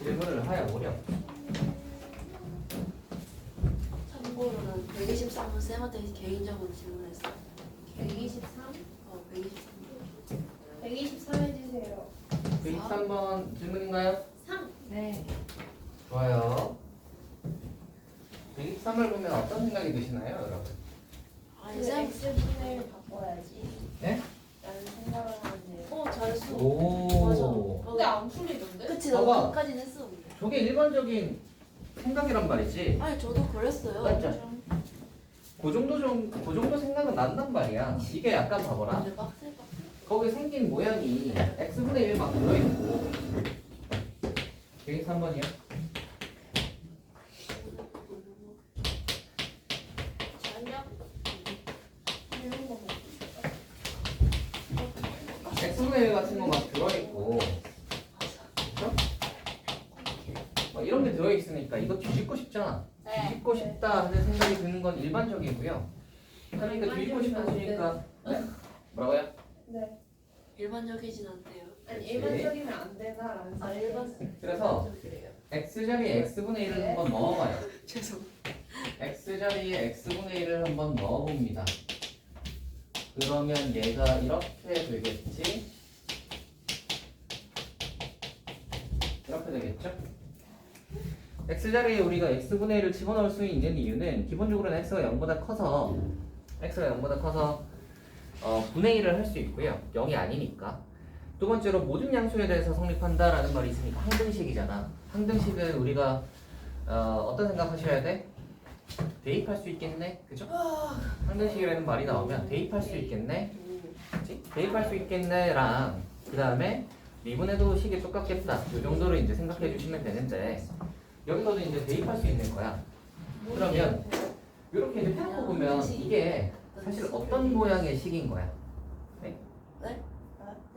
S1: 질문을 하여보렴.
S2: 참고로는 123분 쌤한테 개인적으로 질문했어.
S3: 123?
S2: 123.
S3: 123 해주세요.
S1: 123번 질문인가요?
S3: 3.
S4: 네.
S1: 좋아요. 123을 보면 어떤 생각이 드시나요, 여러분?
S2: 아니 쌤.
S3: X분을 바꿔야지.
S1: 네?
S3: 라는 생각을 하는데.
S2: 잘했어.
S1: 오.
S3: 근데 안 풀리던데?
S2: 그치 너
S1: 봐봐.
S2: 그까지는 했어. 근데.
S1: 저게 일반적인 생각이란 말이지.
S2: 아니 저도 그랬어요.
S1: 맞죠? 그 정도 생각은 난단 말이야. 이게 약간 봐봐라.
S2: 근데 빡세.
S1: 거기 생긴 모양이 x분의 1 막 들어있고. 이게 3번이야.
S3: 아니야.
S4: 이런 거 먹고
S1: x분의 1 같은 거 막 들어있고. 그쵸? 막 이런 게 들어있으니까 이거 뒤집고 싶잖아. 뒤집고 싶다 하는 생각이 드는 건 일반적이고요. 그러니까 뒤집고 싶으니까 네? 뭐라고요?
S3: 네.
S2: 일반적이진 않대요.
S3: 아니 일반적이면 안 되나라는
S2: 아 일반.
S1: 그래서
S2: 일반적이래요.
S1: x자리에 x분의 1을 한번 넣어봐요.
S2: 죄송.
S1: x자리에 x분의 1을 한번 넣어봅니다. 그러면 얘가 이렇게 되겠지? 이렇게 되겠죠? x자리에 우리가 x분의 1을 집어넣을 수 있는 이유는 기본적으로는 x가 0보다 커서 분의 1을 할 수 있고요. 0이 아니니까. 두 번째로 모든 양수에 대해서 성립한다라는 말이 있으니까 항등식이잖아. 항등식은 우리가 어떤 생각하셔야 돼? 대입할 수 있겠네? 그죠? 항등식이라는 말이 나오면 대입할 수 있겠네? 그치? 대입할 수 있겠네랑 그 다음에 미분해도 식이 똑같겠다. 이 정도로 이제 생각해 주시면 되는데 여기서도 이제 대입할 수 있는 거야. 그러면 이렇게 이제 펴놓고 보면 이게 사실 어떤 모양의 식인 거야?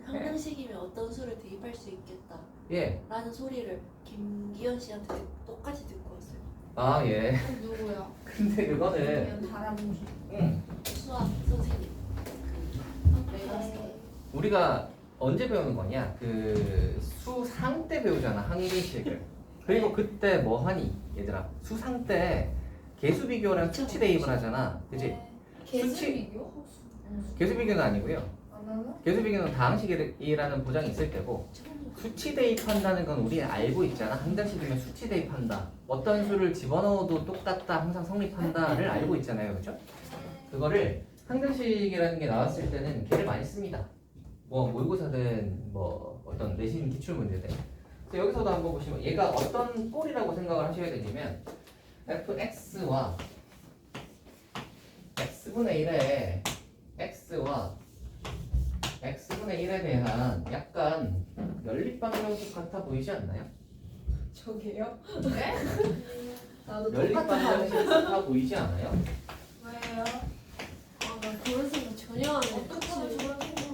S2: 항등식이면 어떤 수를 대입할 수 있겠다.
S1: 예.
S2: 라는 소리를 김기현 씨한테 똑같이 듣고 왔어요.
S1: 아 예.
S3: 누구야?
S1: 근데 그거는
S3: 이건 다람쥐.
S2: 수학 선생님. 내가
S1: 우리가 언제 배우는 거냐? 그 수상 때 배우잖아 항등식을. 그리고 그때 뭐 하니 얘들아? 수상 때 개수 비교랑 수치 대입을 하잖아. 그지?
S3: 개수
S1: 수치-
S3: 비교?
S1: 개수 비교는 아니고요.
S3: 안 하나?
S1: 개수 비교는 다항식이라는 보장이 있을 때고 수치 대입한다는 건 우리 알고 있잖아. 항등식이면 수치 대입한다. 어떤 수를 집어넣어도 똑같다. 항상 성립한다를 알고 있잖아요. 그죠? 그거를 항등식이라는 게 나왔을 때는 걔를 많이 씁니다. 뭐 모의고사든 뭐 어떤 내신 기출 문제들. 그래서 여기서도 한번 보시면 얘가 어떤 꼴이라고 생각을 하셔야 되냐면 fx와 x분의 1의 x와 x분의 1에 대한 약간 연립방정식 같아 보이지 않나요?
S3: 저게요?
S2: 나도
S1: 연립방정식 같아 보이지 않아요?
S3: 왜요?
S2: 아나 그런 생각 전혀 안 해.
S3: 어떻게 하면 저런 생각을?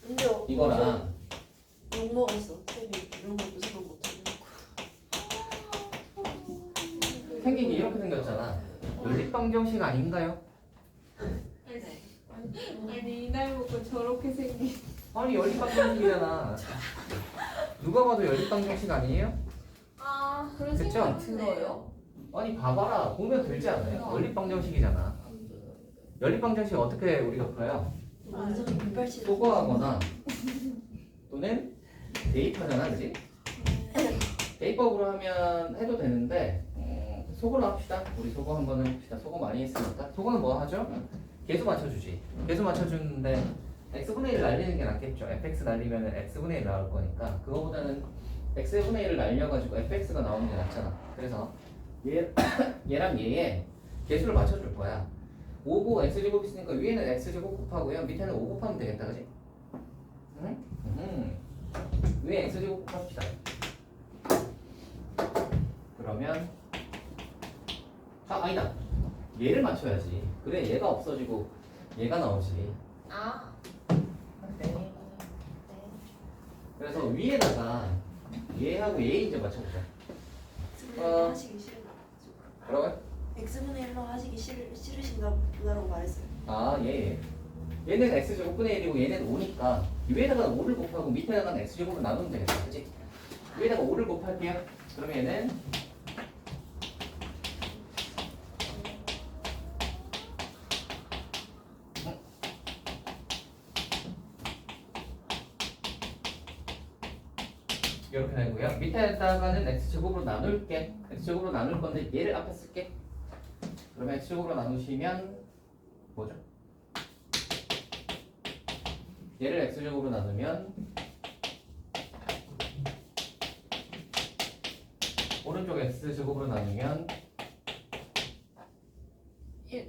S2: 근데
S1: 이거랑
S2: 욕 먹었어. 쌤이 이런 것도 생각 못 하고.
S1: 생긴 게 이렇게 생겼잖아. 연립방정식 아닌가요?
S2: 네.
S3: 아니 이 나이 먹고 저렇게 생긴.
S1: 아니 연립방정식이잖아. 누가 봐도 연립방정식 아니에요?
S3: 아 그런
S1: 그쵸?
S3: 생각 들어요?
S1: 아니 봐봐라 보면 들지 않아요? 연립방정식이잖아. 연립방정식 어떻게 우리가 풀어요?
S2: 완전히 불발치.
S1: 소거하거나 또는 대입하잖아, 그지? 대입법으로 하면 해도 되는데 소거로 합시다. 우리 소거 한번 해봅시다. 소거 많이 했으니까. 소거는 뭐 하죠? 개수 맞춰주지. 개수 맞춰주는데 x분의 1 날리는 게 낫겠죠. fx 날리면 x분의 1 나올 거니까 그거보다는 x분의 1을 날려가지고 fx가 나오는 게 낫잖아. 그래서 얘랑 얘의 개수를 맞춰줄 거야. 5고 x제곱 있으니까 위에는 x제곱 곱하고요. 밑에는 5 곱하면 되겠다, 그지? 위에 x제곱 곱합시다. 그러면 아니다. 얘를 맞춰야지. 그래 얘가 없어지고 얘가 나오지.
S3: 아
S1: 그래서 위에다가 얘하고 얘 이제 맞춰보자.
S2: 하시기 싫은가?
S1: 뭐라고요?
S2: x분의 1로 하시기 싫으신가 보다라고 말했어요.
S1: 아 얘. 얘는 x제곱분의 1이고 얘는 5니까 위에다가 5를 곱하고 밑에다가 x제곱을 나누면 되겠다. 그치? 위에다가 5를 곱할게요. 그럼 얘는 이렇게 되고요. 밑에다가는 x제곱으로 나눌게. x제곱으로 나눌 건데 얘를 앞에 쓸게. 그러면 x제곱으로 나누시면 뭐죠? 얘를 x제곱으로 나누면 오른쪽 x제곱으로 나누면
S3: 1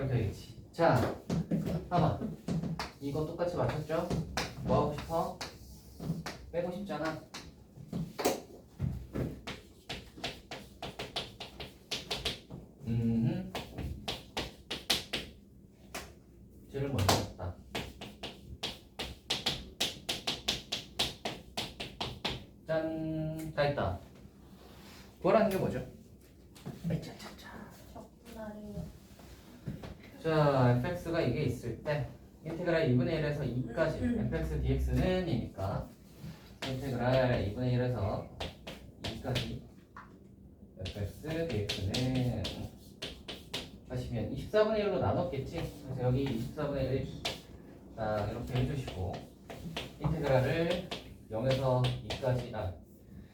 S1: 이렇게 되겠지. 자, 봐봐. 이거 똑같이 맞췄죠? 뭐 하고 싶어? 빼고 싶잖아. 쟤를 먼저 했다. 짠, 다 했다. 구하라는 게 뭐죠? 짜짜짜.
S3: 적분하래요.
S1: 자, fx가 이게 있을 때 인테그랄 2분의 1에서 2까지 fx dx는 이니까 인테그랄 2분의 1에서 2까지 fx dx는 하시면 24분의 1로 나눴겠지? 그래서 여기 24분의 1 이렇게 해주시고 인테그랄을 0에서 2까지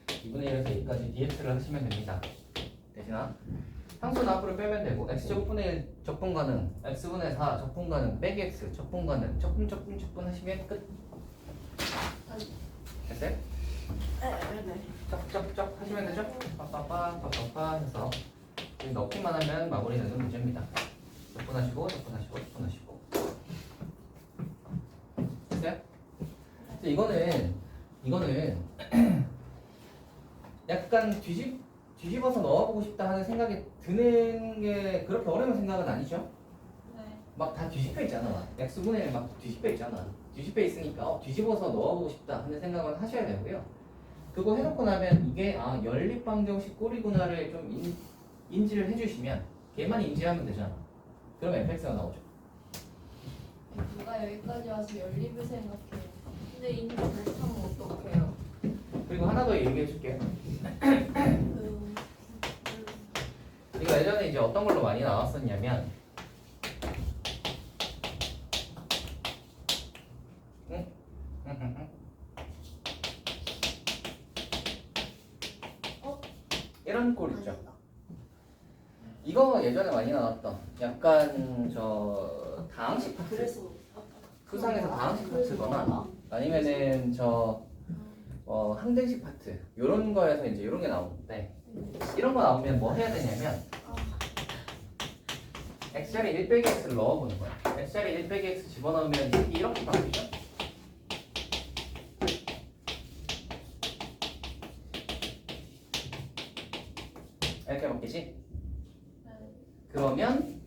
S1: 2분의 1에서 2까지 dx를 하시면 됩니다. 대신아 상수는 앞으로 빼면 되고 x제곱분의 1 적분가능 x분의 4 적분가능 빼기 x 적분가능 적분 하시면 끝. 됐어요?
S2: 네네.
S1: 쩍쩍쩍 하시면 되죠? 빠빠빠 해서 넣기만 하면 마무리되는 문제입니다. 적분하시고 됐어요? 이거는 약간 뒤집어서 넣어보고 싶다 하는 생각이 드는 게 그렇게 어려운 생각은 아니죠?
S3: 네.
S1: 막 다 뒤집혀 있잖아. 막 x분의 1 막 뒤집혀 있잖아. 뒤집혀 있으니까 뒤집어서 넣어보고 싶다 하는 생각은 하셔야 되고요. 그거 해놓고 나면 이게 연립방정식 꼴이구나를 좀 인지를 해주시면 걔만 인지하면 되잖아. 그럼 fx가 나오죠.
S3: 누가 여기까지 와서 연립을 생각해. 근데 인지 못하면 어떡해요?
S1: 그리고 하나 더 얘기해 줄게요. 이거 예전에 이제 어떤 걸로 많이 나왔었냐면 이런 꼴 있죠. 이거 예전에 많이 나왔던 약간 저 다항식 파트
S2: 그래서
S1: 수상에서 다항식 파트거나 아니면은 저 항등식 파트 요런 거에서 이제 요런 게 나오는데 이런 거 나오면 뭐 해야 되냐면 x자리 1 빼기 x를 넣어보는 거야. x자리 1 빼기 x 집어넣으면 이렇게 바뀌죠? 이렇게 바뀌지? 그러면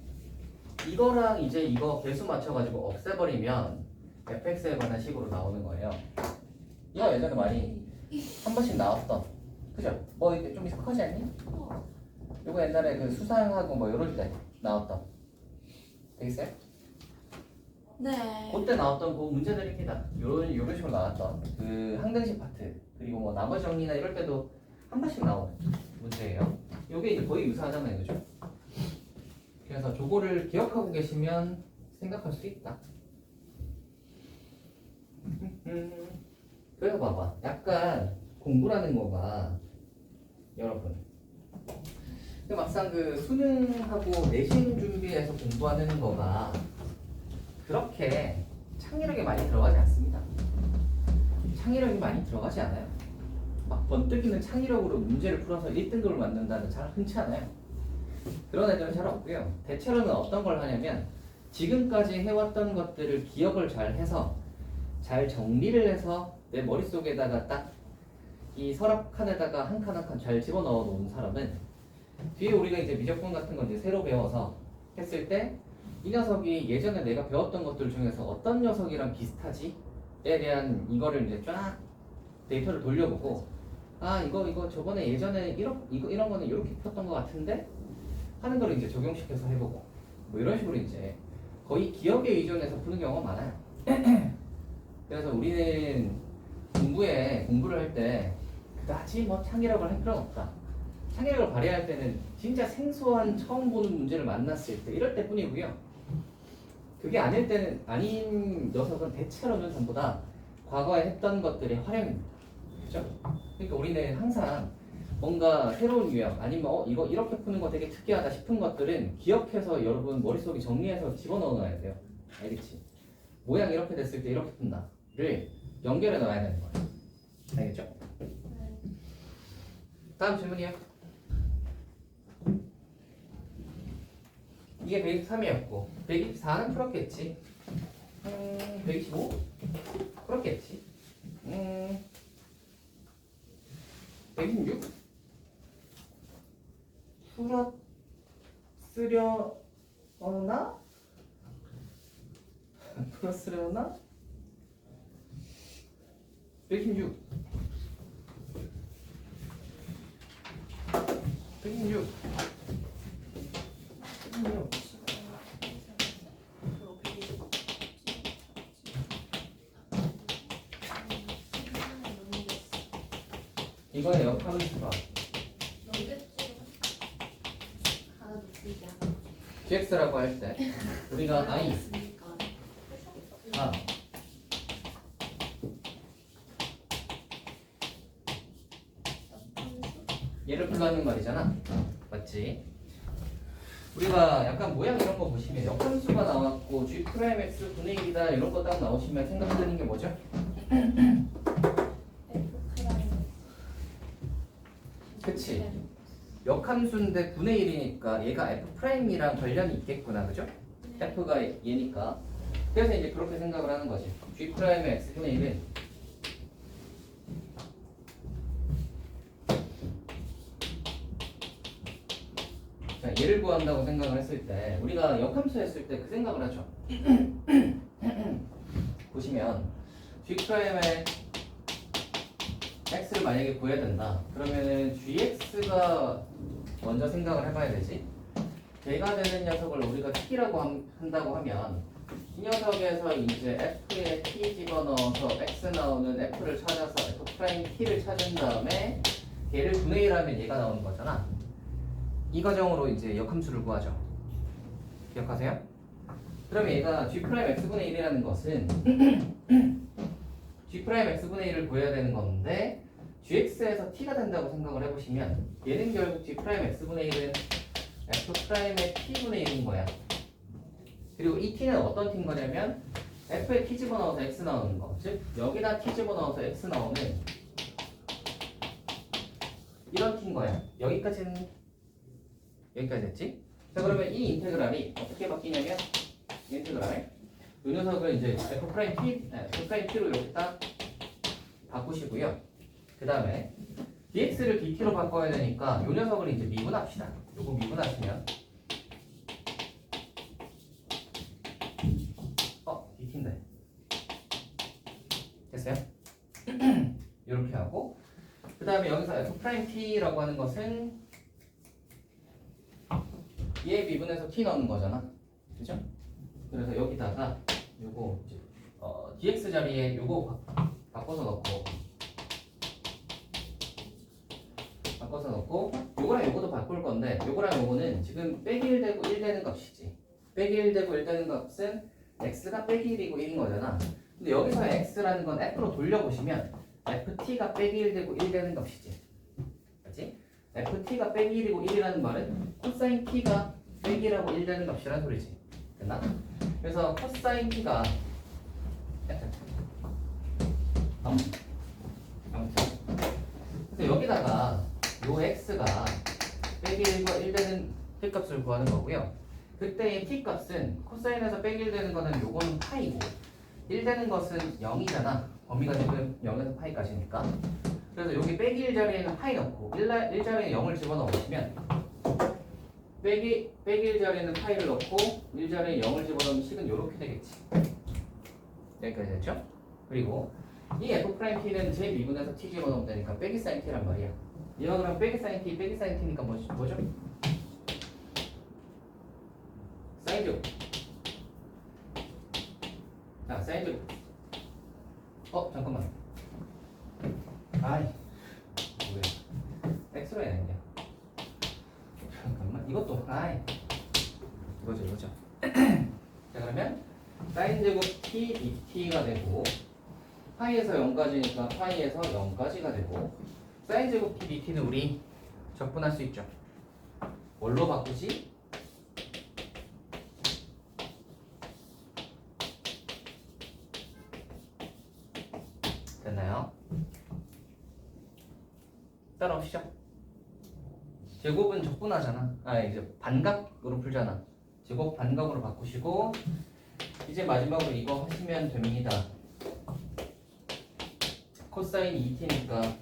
S1: 이거랑 이제 이거 개수 맞춰가지고 없애버리면 fx에 관한 식으로 나오는 거예요. 이거 예전에 많이 한 번씩 나왔던 그죠? 뭐 이게 좀 익숙하지 않니? 이거 옛날에 그 수상하고 뭐 이럴 때 나왔던 되겠어요?
S2: 네.
S1: 그때 나왔던 그 문제들입니다. 요런 식으로 나왔던 그 항등식 파트 그리고 뭐 나머지 정리나 이럴 때도 한 번씩 나오는 문제예요. 요게 이제 거의 유사하잖아요, 그죠? 그래서 저거를 기억하고 계시면 생각할 수 있다. 그래서 봐봐, 약간 공부라는 거가 여러분 근데 막상 그 수능하고 내신 준비해서 공부하는 거가 그렇게 창의력이 많이 들어가지 않습니다. 창의력이 많이 들어가지 않아요. 막 번뜩이는 창의력으로 문제를 풀어서 1등급을 만든다는 잘 흔치 않아요. 그런 애들은 잘 없고요. 대체로는 어떤 걸 하냐면 지금까지 해왔던 것들을 기억을 잘 해서 잘 정리를 해서 내 머릿속에다가 딱 이 서랍 칸에다가 한 칸 한 칸 잘 집어넣어 놓은 사람은 뒤에 우리가 이제 미적분 같은 거 이제 새로 배워서 했을 때 이 녀석이 예전에 내가 배웠던 것들 중에서 어떤 녀석이랑 비슷하지에 대한 이거를 이제 쫙 데이터를 돌려보고 이거 저번에 예전에 이런 거는 이렇게 풀었던 것 같은데 하는 걸 이제 적용시켜서 해보고 뭐 이런 식으로 이제 거의 기억에 의존해서 푸는 경우가 많아요. 그래서 우리는 공부를 할 때 그다지 뭐 창의력을 할 필요는 없다. 창의력을 발휘할 때는 진짜 생소한 처음 보는 문제를 만났을 때 이럴 때뿐이고요. 그게 아닌 녀석은 대체로는 전부 다 과거에 했던 것들의 활용입니다. 그렇죠? 그러니까 우리는 항상 뭔가 새로운 유형 아니면 이거 이렇게 푸는 거 되게 특이하다 싶은 것들은 기억해서 여러분 머릿속에 정리해서 집어넣어 놔야 돼요. 알겠지? 모양 이렇게 됐을 때 이렇게 푼다를 연결해 놔야 되는 거예요. 알겠죠? 다음 질문이요. 이게 123이었고 124는 풀었겠지. 125 풀었겠지. 126 풀었으려나? 풀었으려나? 116 116 116
S2: 그리고 120.
S1: 이거는 역하는 수가
S3: 하나도 틀리지 않아.
S1: GX라고 할 때 우리가 I 얘를 불러하는 말이잖아. 맞지? 우리가 약간 모양 이런 거 보시면 역함수가 나왔고 G 프라임 X 분의 1이다 이런 거 딱 나오시면 생각드는 게 뭐죠? 그치? 역함수인데 분의 1이니까 얘가 F 프라임이랑 관련이 있겠구나, 그죠? F가 얘니까. 그래서 이제 그렇게 생각을 하는 거지. G 프라임의 X 분의 1은 자, 얘를 구한다고 생각을 했을 때 우리가 역함수 했을 때 그 생각을 하죠. 보시면 G 프라임의 x를 만약에 구해야 된다. 그러면은 gx가 먼저 생각을 해봐야 되지. 걔가 되는 녀석을 우리가 t라고 한다고 하면 이 녀석에서 이제 f에 t 집어넣어서 x 나오는 f를 찾아서 f 프라임 t를 찾은 다음에 걔를 분의 1 하면 얘가 나오는 거잖아. 이 과정으로 이제 역함수를 구하죠. 기억하세요? 그러면 얘가 g 프라임 x분의 1이라는 것은 g 프라임 x분의 1을 구해야 되는 건데 gx에서 t가 된다고 생각을 해보시면 얘는 결국 g 프라임 x분의 1은 f 프라임의 t분의 1인 거야. 그리고 이 t는 어떤 t인 거냐면 f에 t 집어넣어서 x 나오는 거. 즉 여기다 t 집어넣어서 x 나오는 이런 t인 거야. 여기까지 됐지? 자, 그러면 이 인테그랄이 어떻게 바뀌냐면 이 인테그랄 이 녀석을 이제 f 프라임 t로 이렇게 딱 바꾸시고요. 그 다음에 dx를 dt로 바꿔야 되니까 이 녀석을 이제 미분합시다. 요거 미분하시면 dt인데 됐어요? 이렇게 하고 그 다음에 여기서 f 프라임 t라고 하는 것은 얘 미분해서 t 넣는 거잖아. 그죠? 그래서 여기다가 요거 이제 dx 자리에 요거 바꿔서 넣고 요거랑 요거도 바꿀 건데 요거랑 요거는 지금 빼기 1 되고 1 되는 값이지. 빼기 1 되고 1 되는 값은 x가 빼기 1이고 1인 거잖아. 근데 여기서 x라는 건 f로 돌려보시면 ft가 빼기 1 되고 1 되는 값이지. 맞지? ft가 빼기 1이고 1이라는 말은 코사인 t가 빼기 1하고 1 되는 값이라는 소리지. 됐나? 그래서 코사인 t가 아무튼 그래서 여기다가 요 x가 빼기 1과 1 되는 t 값을 구하는 거고요. 그때의 t 값은 코사인에서 빼기 1 되는 거는 요거는 파이고 1 되는 것은 0이잖아. 범위가 지금 0에서 파이까지니까. 그래서 여기 빼기 1 자리에는 파이 넣고 1 자리에 0을 집어넣으시면 빼기 1 자리에는 파이를 넣고 1 자리에 0을 집어넣으면 식은 이렇게 되겠지. 여기까지 됐죠? 그리고 이 f't는 제 미분에서 t 집어넣으면 되니까 빼기 사인 t란 말이야. 얘가 그럼 빼기 사인 t니까 뭐죠? 사인 제곱. 자, 사인 제곱. 잠깐만. 아이, 왜? x로 해야 되냐? 잠깐만. 이것도 이거죠. 자, 그러면 사인 제곱 t dt가 되고 파이에서 0까지니까 파이에서 0까지가 되고 사인 제곱 t dt는 우리 적분할 수 있죠. 뭘로 바꾸지? 됐나요? 따라오시죠. 제곱은 적분하잖아. 이제 반각으로 풀잖아. 제곱 반각으로 바꾸시고 이제 마지막으로 이거 하시면 됩니다. 코사인 2t니까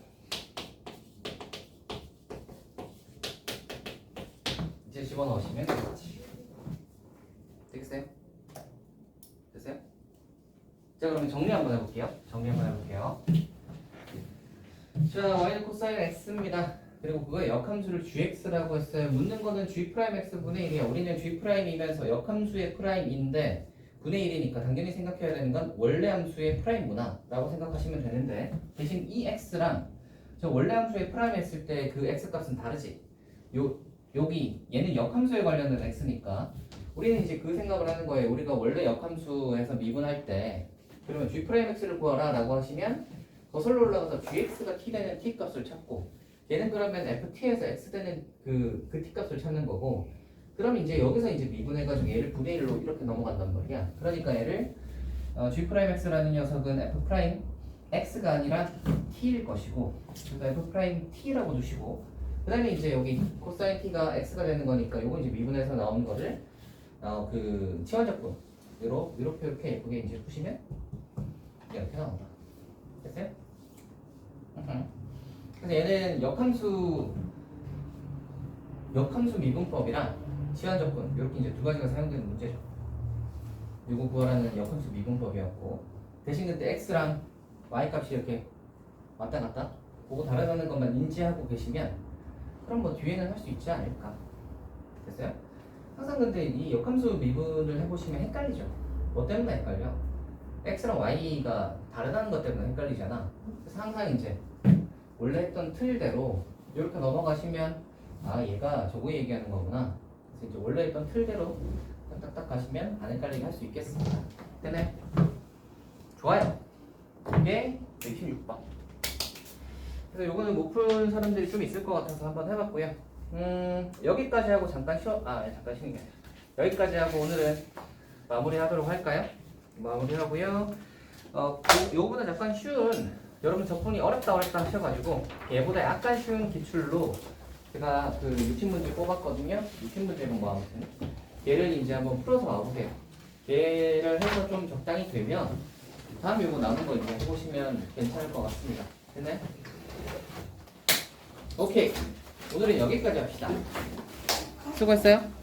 S1: 이제 집어넣으시면 되겠지. 되겠어요? 됐어요? 자, 그러면 정리 한번 해볼게요. 자, y는 코사인 x입니다. 그리고 그거의 역함수를 gx라고 했어요. 묻는 거는 g'x분의 1이에요. 우리는 g'이면서 역함수의 프라임인데 분의 1이니까 당연히 생각해야 되는 건 원래 함수의 프라임구나 라고 생각하시면 되는데, 대신 이 x랑 저 원래 함수의 프라임 했을 때 그 x 값은 다르지. 여기 얘는 역함수에 관련된 x니까 우리는 이제 그 생각을 하는 거예요. 우리가 원래 역함수에서 미분할 때 그러면 g'x를 구하라 라고 하시면 거슬러 올라가서 gx가 t 되는 t 값을 찾고, 얘는 그러면 ft에서 x 되는 그 t 값을 찾는 거고, 그럼 이제 여기서 이제 미분해가지고 얘를 분의 1로 이렇게 넘어간단 말이야. 그러니까 얘를 g'x라는 녀석은 f'x가 아니라 t일 것이고, 그래서 f't라고 두시고, 그 다음에 이제 여기 코사인 t가 x가 되는 거니까 요거 이제 미분해서 나온 거를 그 치환적분으로 이렇게 예쁘게 이제 푸시면 이렇게 나온다. 됐어요? 그래서 얘는 역함수 미분법이랑 치환적분 이렇게 이제 두 가지가 사용되는 문제죠. 요거 구하라는 역함수 미분법이었고, 대신 그때 x랑 y 값이 이렇게 왔다 갔다 보고 다르다는 것만 인지하고 계시면 그럼 뭐 뒤에는 할 수 있지 않을까. 됐어요? 항상 근데 이 역함수 미분을 해보시면 헷갈리죠. 뭐 때문에 헷갈려? x랑 y가 다르다는 것 때문에 헷갈리잖아. 그래서 항상 이제 원래 했던 틀대로 이렇게 넘어가시면 아, 얘가 저거 얘기하는 거구나. 그래서 이제 원래 했던 틀대로 딱딱딱 가시면 안 헷갈리게 할 수 있겠습니다. 되네? 좋아요. 이게 126번. 그래서 요거는 못 푼 사람들이 좀 있을 것 같아서 한번 해봤고요. 여기까지 하고 잠깐 쉬는 게 아니라 여기까지 하고 오늘은 마무리하도록 할까요? 마무리하고요. 요거는 약간 쉬운, 여러분 적분이 어렵다 하셔가지고 얘보다 약간 쉬운 기출로 제가 그 60문제 뽑았거든요. 60문제는 뭐 아무튼 얘를 이제 한번 풀어서 와보세요. 얘를 해서 좀 적당히 되면 다음 요거 남은 거 이제 해보시면 괜찮을 것 같습니다. 됐나요? 오케이, 오늘은 여기까지 합시다. 수고했어요.